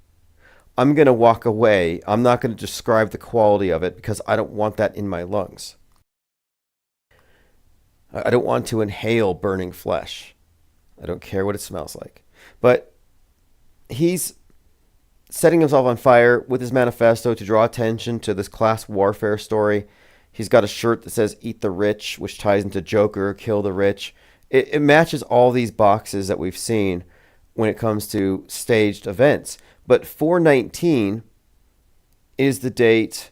I'm going to walk away. I'm not going to describe the quality of it because I don't want that in my lungs. I don't want to inhale burning flesh. I don't care what it smells like. But he's setting himself on fire with his manifesto to draw attention to this class warfare story. He's got a shirt that says "Eat the Rich," which ties into Joker, "Kill the Rich." It matches all these boxes that we've seen when it comes to staged events. But 4/19 is the date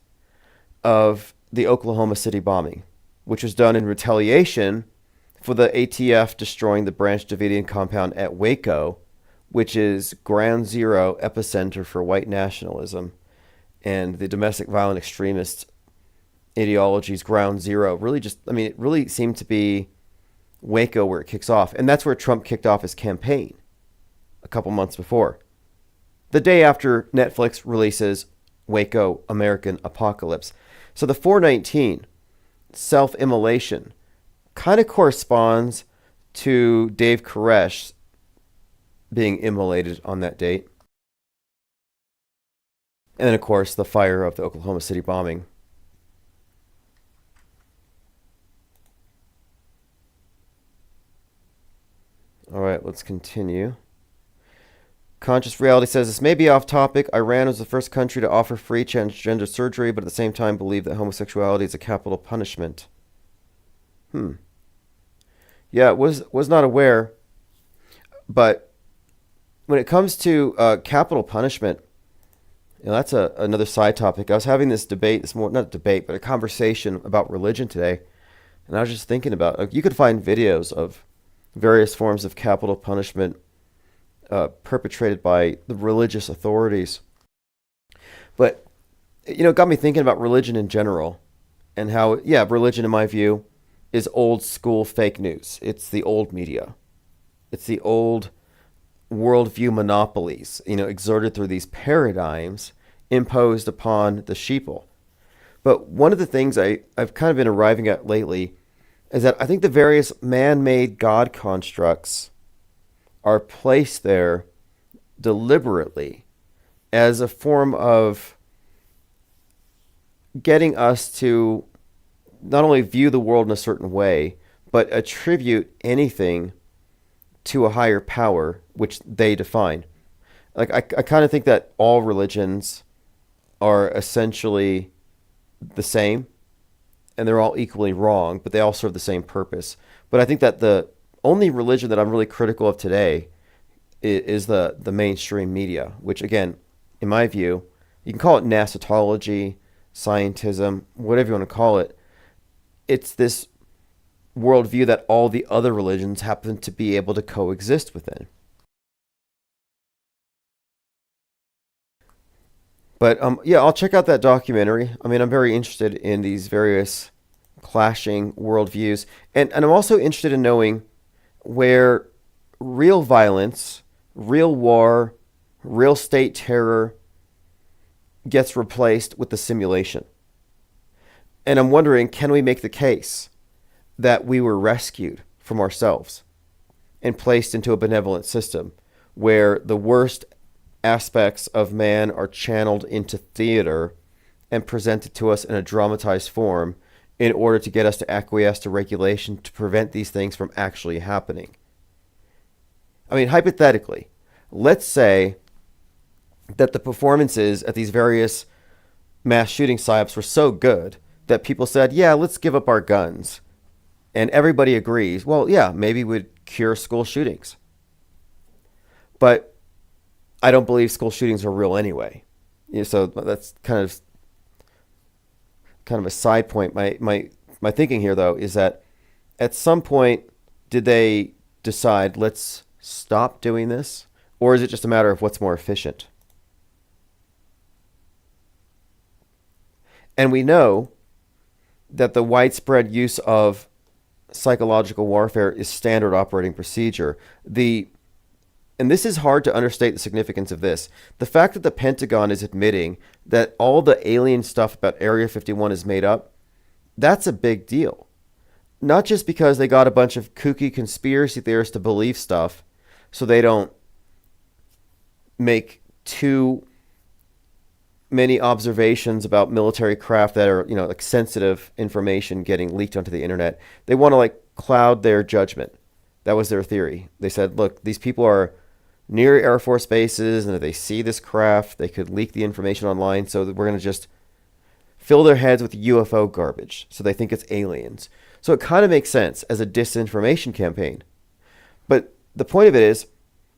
of the Oklahoma City bombing, which was done in retaliation for the ATF destroying the Branch Davidian compound at Waco, which is ground zero epicenter for white nationalism and the domestic violent extremist ideology's ground zero. It really seemed to be Waco where it kicks off. And that's where Trump kicked off his campaign a couple months before. The day after Netflix releases Waco American Apocalypse. So the 4/19 self-immolation kind of corresponds to Dave Koresh being immolated on that date. And then, of course, the fire of the Oklahoma City bombing. All right, let's continue. Conscious Reality says, this may be off topic. Iran was the first country to offer free transgender surgery, but at the same time believe that homosexuality is a capital punishment. Yeah, was not aware. But when it comes to capital punishment, that's another side topic. I was having this debate, not a debate, but a conversation about religion today. And I was just thinking about, you could find videos of various forms of capital punishment perpetrated by the religious authorities. But, it got me thinking about religion in general and how, religion, in my view, is old school fake news. It's the old media. It's the old worldview monopolies, exerted through these paradigms imposed upon the sheeple. But one of the things I've kind of been arriving at lately is that I think the various man-made God constructs are placed there deliberately as a form of getting us to not only view the world in a certain way, but attribute anything to a higher power, which they define. Like, I kind of think that all religions are essentially the same, and they're all equally wrong, but they all serve the same purpose. But I think that the only religion that I'm really critical of today is the mainstream media, which, again, in my view, you can call it nascentology, scientism, whatever you want to call it. It's this worldview that all the other religions happen to be able to coexist within. But I'll check out that documentary. I mean, I'm very interested in these various clashing worldviews. And I'm also interested in knowing where real violence, real war, real state terror gets replaced with the simulation. And I'm wondering, can we make the case that we were rescued from ourselves and placed into a benevolent system where the worst aspects of man are channeled into theater and presented to us in a dramatized form in order to get us to acquiesce to regulation to prevent these things from actually happening. I mean, hypothetically, let's say that the performances at these various mass shooting psyops were so good that people said, yeah, let's give up our guns. And everybody agrees, well, yeah, maybe we'd cure school shootings. But I don't believe school shootings are real anyway. So that's kind of a side point. My thinking here, though, is that at some point, did they decide, let's stop doing this? Or is it just a matter of what's more efficient? And we know that the widespread use of psychological warfare is standard operating procedure. And this is hard to understate the significance of this. The fact that the Pentagon is admitting that all the alien stuff about Area 51 is made up, that's a big deal. Not just because they got a bunch of kooky conspiracy theorists to believe stuff so they don't make too many observations about military craft that are, like sensitive information getting leaked onto the internet. They want to cloud their judgment. That was their theory. They said, look, these people are near Air Force bases, and if they see this craft, they could leak the information online, so that we're going to just fill their heads with UFO garbage, so they think it's aliens. So it kind of makes sense as a disinformation campaign. But the point of it is,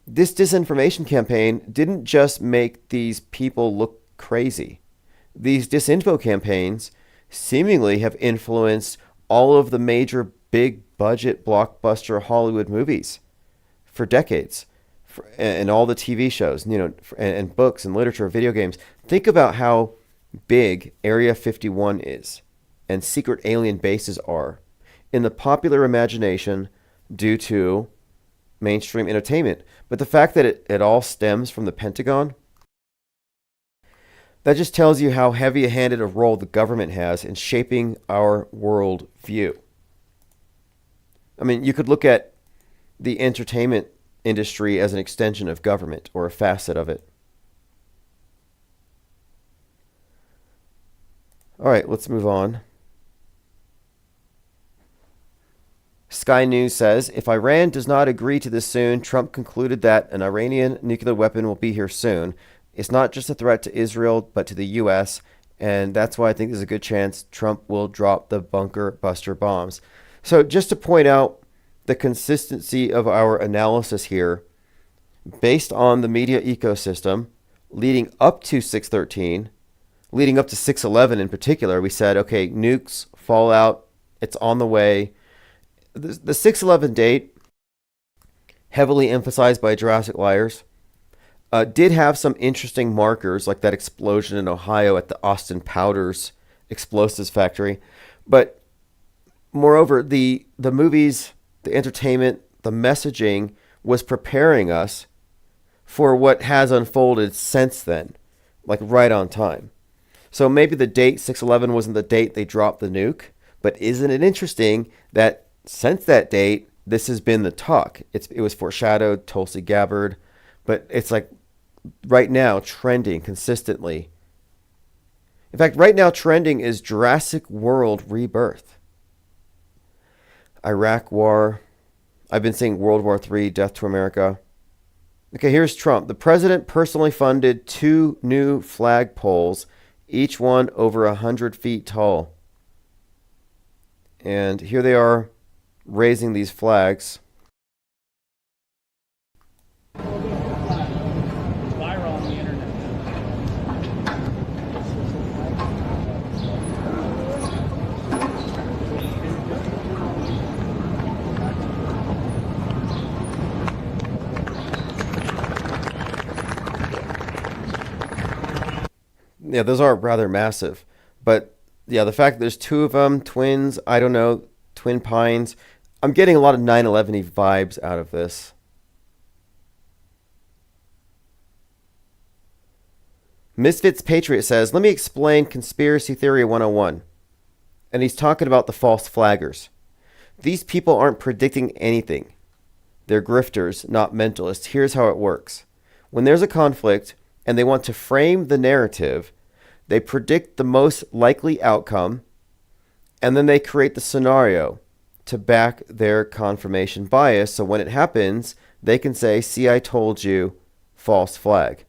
this disinformation campaign didn't just make these people look crazy. These disinfo campaigns seemingly have influenced all of the major big budget blockbuster Hollywood movies for decades, and all the TV shows, and books and literature, video games. Think about how big Area 51 is and secret alien bases are in the popular imagination due to mainstream entertainment. But the fact that it all stems from the Pentagon, that just tells you how heavy-handed a role the government has in shaping our world view. I mean, you could look at the entertainment industry as an extension of government or a facet of it. All right, let's move on. Sky News says, if Iran does not agree to this soon, Trump concluded that an Iranian nuclear weapon will be here soon. It's not just a threat to Israel, but to the U.S., and that's why I think there's a good chance Trump will drop the bunker buster bombs. So just to point out the consistency of our analysis here, based on the media ecosystem, leading up to 6/13, leading up to 6/11 in particular, we said, okay, nukes, fallout, it's on the way. The 6/11 date, heavily emphasized by Jurassic Liars, did have some interesting markers, like that explosion in Ohio at the Austin Powders explosives factory. But moreover, the movies, the entertainment, the messaging was preparing us for what has unfolded since then, like right on time. So maybe the date 6/11 wasn't the date they dropped the nuke, but isn't it interesting that since that date, this has been the talk. It was foreshadowed, Tulsi Gabbard, but it's like right now trending consistently. In fact, right now trending is Jurassic World Rebirth. Iraq War. I've been saying World War III, Death to America. Okay, here's Trump. The president personally funded 2 new flagpoles, each one over 100 feet tall. And here they are raising these flags. Viral on the internet. Yeah, those are rather massive. But yeah, the fact that there's 2 of them, twins, I don't know, twin pines. I'm getting a lot of 9/11-y vibes out of this. Misfits Patriot says, let me explain Conspiracy Theory 101. And he's talking about the false flaggers. These people aren't predicting anything. They're grifters, not mentalists. Here's how it works. When there's a conflict and they want to frame the narrative, they predict the most likely outcome, and then they create the scenario to back their confirmation bias. So when it happens, they can say, see, I told you, false flag.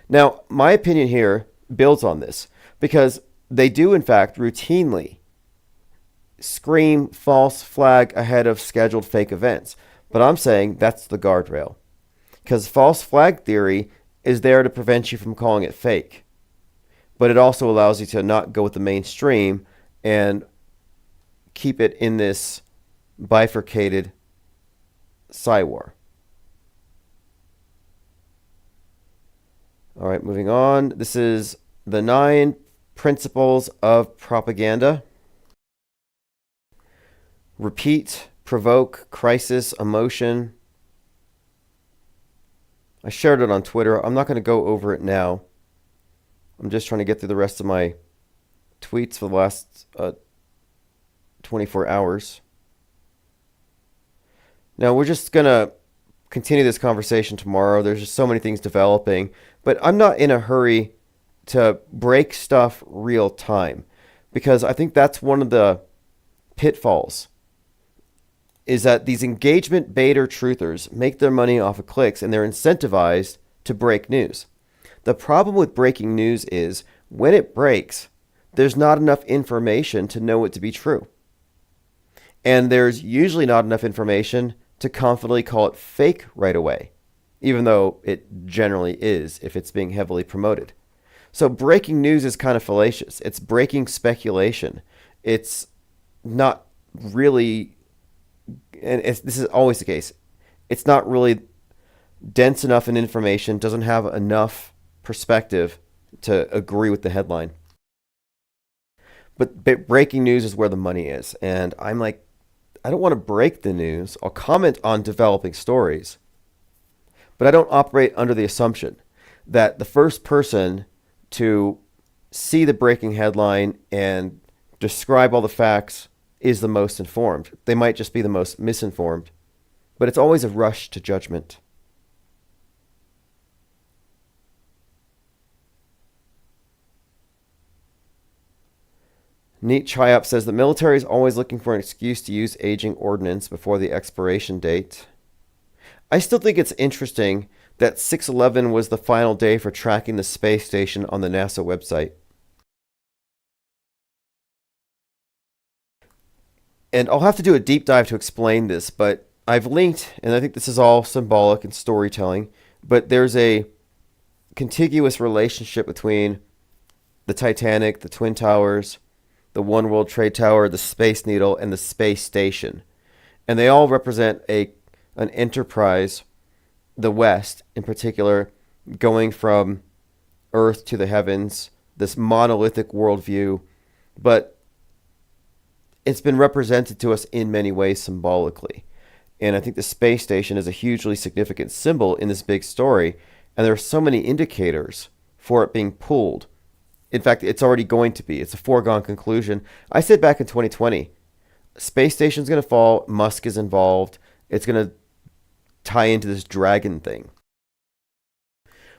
Now, my opinion here builds on this because they do, in fact, routinely scream false flag ahead of scheduled fake events. But I'm saying that's the guardrail, because false flag theory is there to prevent you from calling it fake. But it also allows you to not go with the mainstream and keep it in this bifurcated psy-war. All right, moving on. This is the 9 principles of propaganda. Repeat, provoke, crisis, emotion. I shared it on Twitter. I'm not going to go over it now. I'm just trying to get through the rest of my tweets for the last 24 hours. Now, we're just going to continue this conversation tomorrow. There's just so many things developing. But I'm not in a hurry to break stuff real time, because I think that's one of the pitfalls, is that these engagement baiter truthers make their money off of clicks, and they're incentivized to break news. The problem with breaking news is when it breaks, there's not enough information to know it to be true. And there's usually not enough information to confidently call it fake right away, even though it generally is if it's being heavily promoted. So breaking news is kind of fallacious. It's breaking speculation. It's not really, and this is always the case, it's not really dense enough in information, doesn't have enough perspective to agree with the headline. But breaking news is where the money is. And I'm like, I don't want to break the news. I'll comment on developing stories. But I don't operate under the assumption that the first person to see the breaking headline and describe all the facts is the most informed. They might just be the most misinformed. But it's always a rush to judgment. Neat Chiop says the military is always looking for an excuse to use aging ordnance before the expiration date. I still think it's interesting that 6/11 was the final day for tracking the space station on the NASA website. And I'll have to do a deep dive to explain this, but I've linked, and I think this is all symbolic and storytelling, but there's a contiguous relationship between the Titanic, the Twin Towers, the One World Trade Tower, the Space Needle, and the space station. And they all represent an enterprise, the West in particular, going from Earth to the heavens, this monolithic worldview. But it's been represented to us in many ways symbolically. And I think the space station is a hugely significant symbol in this big story. And there are so many indicators for it being pulled. In fact, it's already going to be. It's a foregone conclusion. I said back in 2020, space station's going to fall. Musk is involved. It's going to tie into this dragon thing.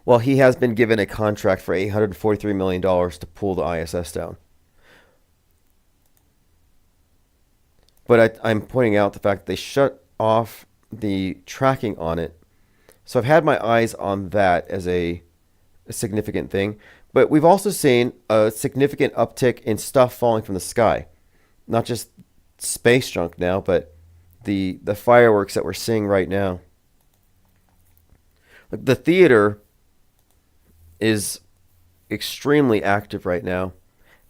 Well, he has been given a contract for $843 million to pull the ISS down. But I'm pointing out the fact that they shut off the tracking on it. So I've had my eyes on that as a significant thing. But we've also seen a significant uptick in stuff falling from the sky. Not just space junk now, but the fireworks that we're seeing right now. The theater is extremely active right now,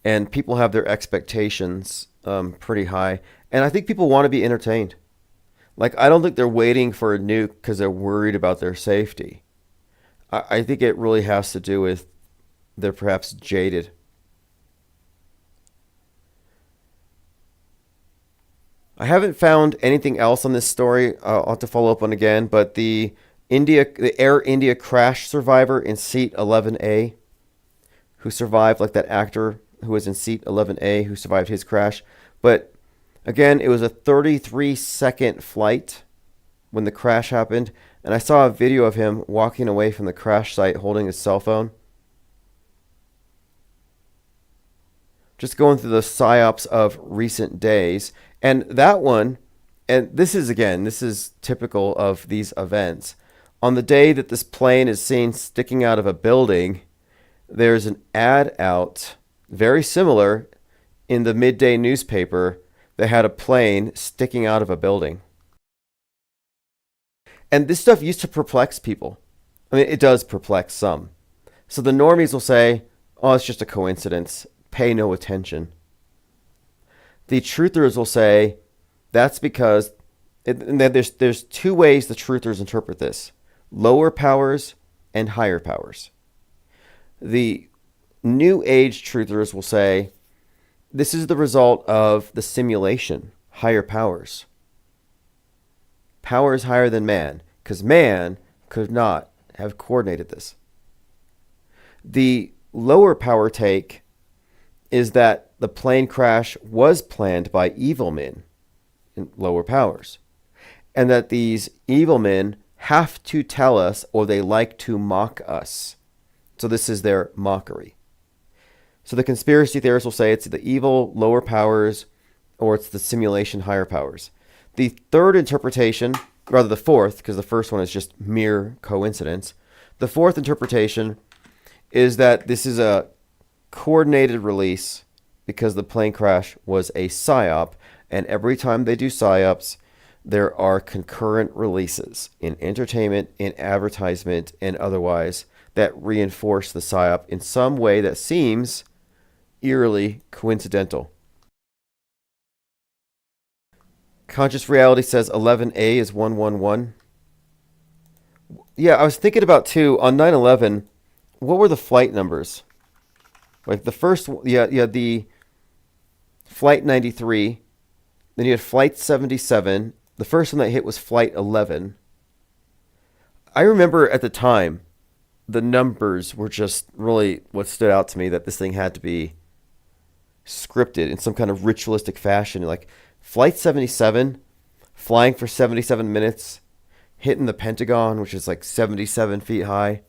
and people have their expectations pretty high. And I think people want to be entertained. Like, I don't think they're waiting for a nuke because they're worried about their safety. I think it really has to do with they're perhaps jaded. I haven't found anything else on this story. I'll have to follow up on again. But the Air India crash survivor in seat 11A, who survived, like that actor who was in seat 11A who survived his crash. But Again, it was a 33-second flight when the crash happened, and I saw a video of him walking away from the crash site holding his cell phone. Just going through the psyops of recent days. And that one, and this is typical of these events. On the day that this plane is seen sticking out of a building, there's an ad out, very similar, in the midday newspaper that had a plane sticking out of a building. And this stuff used to perplex people. I mean, it does perplex some. So the normies will say, oh, it's just a coincidence. Pay no attention. The truthers will say, that's because, and then there's two ways the truthers interpret this. Lower powers and higher powers. The New Age truthers will say, this is the result of the simulation, higher powers. Powers higher than man, because man could not have coordinated this. The lower power take is that the plane crash was planned by evil men in lower powers, and that these evil men have to tell us, or they like to mock us. So this is their mockery. So the conspiracy theorists will say it's the evil lower powers, or it's the simulation higher powers. The third interpretation, rather the fourth, because the first one is just mere coincidence. The fourth interpretation is that this is a coordinated release because the plane crash was a psyop, and every time they do psyops, there are concurrent releases in entertainment, in advertisement, and otherwise that reinforce the psyop in some way that seems eerily coincidental. Conscious Reality says 11A is 111. Yeah, I was thinking about too, on 9/11, what were the flight numbers? Like the first, the Flight 93, then you had Flight 77. The first one that hit was Flight 11. I remember at the time, the numbers were just really what stood out to me, that this thing had to be scripted in some kind of ritualistic fashion. Like Flight 77, flying for 77 minutes, hitting the Pentagon, which is like 77 feet high.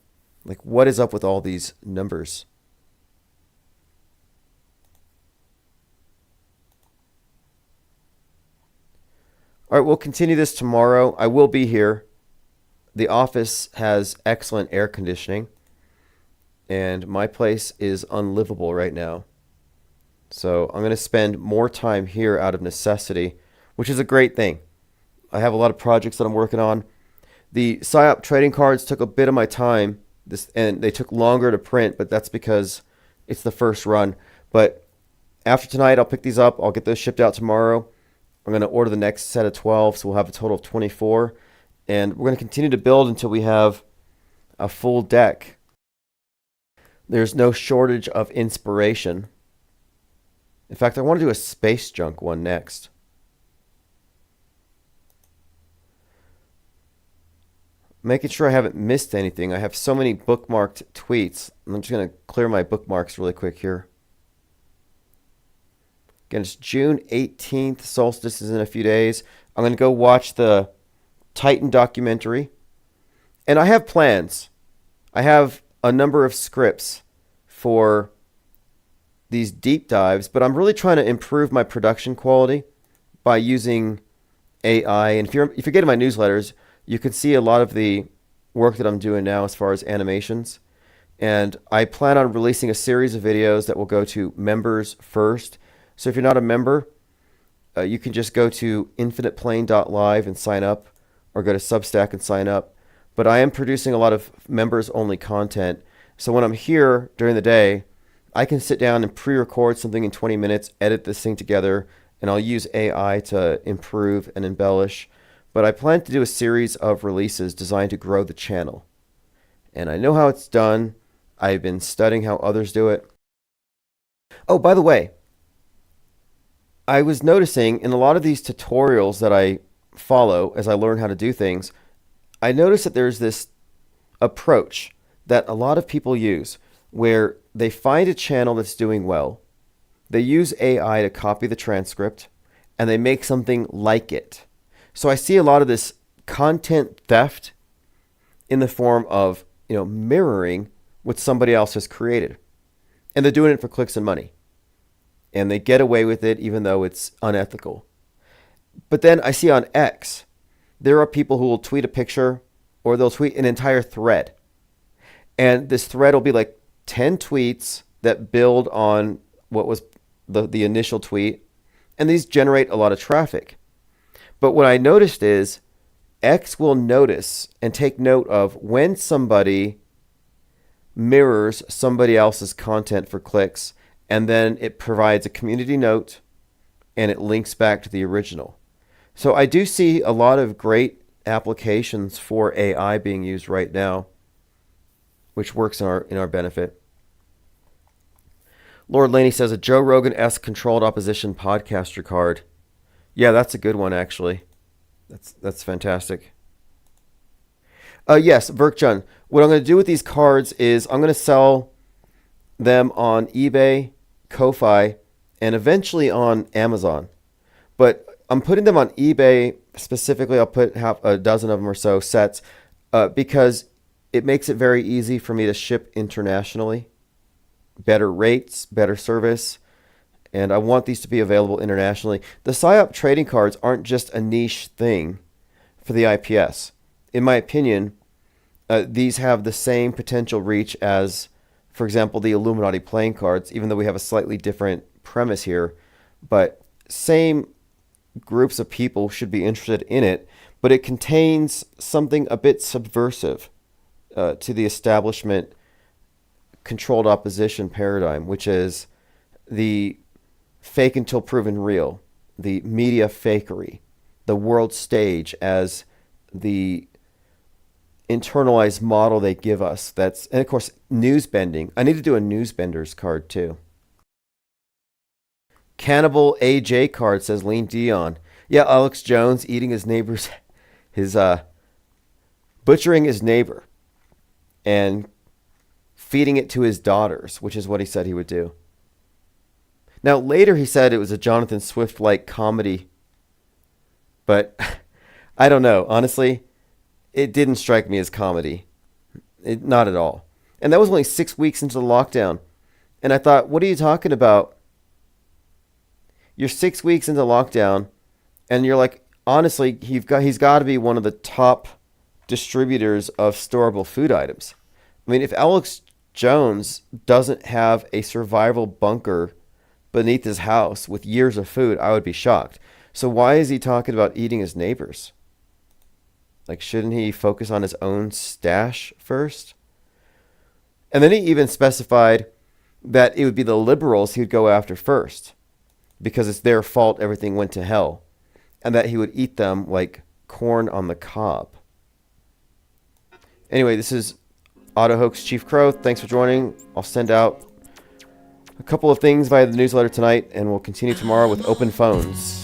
Like, what is up with all these numbers? All right, we'll continue this tomorrow. I will be here. The office has excellent air conditioning, and my place is unlivable right now. So I'm going to spend more time here out of necessity, which is a great thing. I have a lot of projects that I'm working on. The PSYOP trading cards took a bit of my time, and they took longer to print, but that's because it's the first run. But after tonight, I'll pick these up. I'll get those shipped out tomorrow. I'm going to order the next set of 12, so we'll have a total of 24. And we're going to continue to build until we have a full deck. There's no shortage of inspiration. In fact, I want to do a space junk one next. Making sure I haven't missed anything. I have so many bookmarked tweets. I'm just going to clear my bookmarks really quick here. Again, it's June 18th. Solstice is in a few days. I'm going to go watch the Titan documentary. And I have plans. I have a number of scripts for these deep dives, but I'm really trying to improve my production quality by using AI. And if you're getting my newsletters, you can see a lot of the work that I'm doing now as far as animations. And I plan on releasing a series of videos that will go to members first. So if you're not a member, you can just go to infiniteplane.live and sign up, or go to Substack and sign up. But I am producing a lot of members-only content. So when I'm here during the day, I can sit down and pre-record something in 20 minutes, edit this thing together, and I'll use AI to improve and embellish. But I plan to do a series of releases designed to grow the channel. And I know how it's done. I've been studying how others do it. Oh, by the way, I was noticing in a lot of these tutorials that I follow as I learn how to do things, I noticed that there's this approach that a lot of people use where they find a channel that's doing well, they use AI to copy the transcript, and they make something like it. So I see a lot of this content theft in the form of, mirroring what somebody else has created. And they're doing it for clicks and money. And they get away with it even though it's unethical. But then I see on X, there are people who will tweet a picture or they'll tweet an entire thread. And this thread will be like 10 tweets that build on what was the initial tweet. And these generate a lot of traffic. But what I noticed is X will notice and take note of when somebody mirrors somebody else's content for clicks, and then it provides a community note and it links back to the original. So I do see a lot of great applications for AI being used right now, which works in our benefit. Lord Laney says a Joe Rogan-esque controlled opposition podcaster card. Yeah, that's a good one, actually. That's fantastic. Yes, Verkjun. What I'm going to do with these cards is I'm going to sell them on eBay, Ko-Fi, and eventually on Amazon. But I'm putting them on eBay specifically. I'll put half a dozen of them or so sets because it makes it very easy for me to ship internationally. Better rates, better service. And I want these to be available internationally. The psyop trading cards aren't just a niche thing for the IPS. In my opinion, these have the same potential reach as, for example, the Illuminati playing cards, even though we have a slightly different premise here. But same groups of people should be interested in it, but it contains something a bit subversive to the establishment controlled opposition paradigm, which is the fake until proven real, the media fakery, the world stage as the internalized model they give us. And of course, news bending. I need to do a news benders card too. Cannibal AJ card says Lean Dion. Yeah, Alex Jones eating his neighbor's, butchering his neighbor and feeding it to his daughters, which is what he said he would do. Now, later he said it was a Jonathan Swift-like comedy, but I don't know. Honestly, it didn't strike me as comedy. Not at all. And that was only 6 weeks into the lockdown. And I thought, what are you talking about? You're 6 weeks into lockdown, and you're like, honestly, he's got to be one of the top distributors of storable food items. I mean, if Alex Jones doesn't have a survival bunker beneath his house with years of food, I would be shocked. So why is he talking about eating his neighbors? Like, shouldn't he focus on his own stash first? And then he even specified that it would be the liberals he would go after first because it's their fault everything went to hell, and that he would eat them like corn on the cob. Anyway, this is Auto Hoax Chief Crow. Thanks for joining. I'll send out a couple of things via the newsletter tonight, and we'll continue tomorrow with open phones.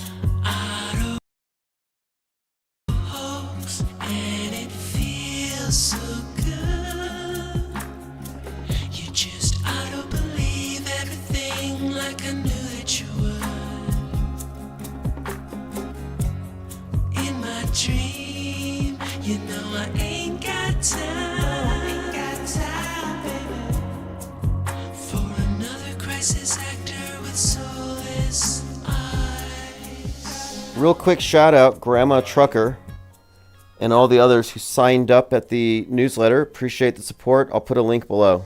Real quick shout out, Grandma Trucker, and all the others who signed up at the newsletter. Appreciate the support. I'll put a link below.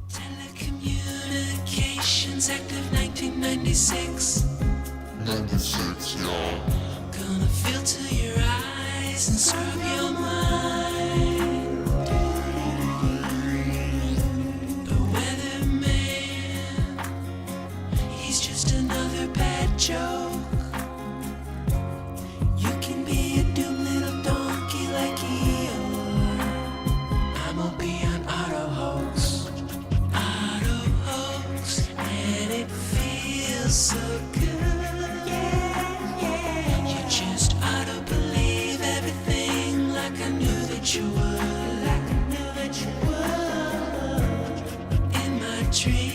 Telecommunications Act of 1996. 96, y'all. Gonna filter your eyes and scrub your mind. The weatherman, he's just another bad joke. So good, yeah. You just ought to believe everything like I knew that you would, in my dreams.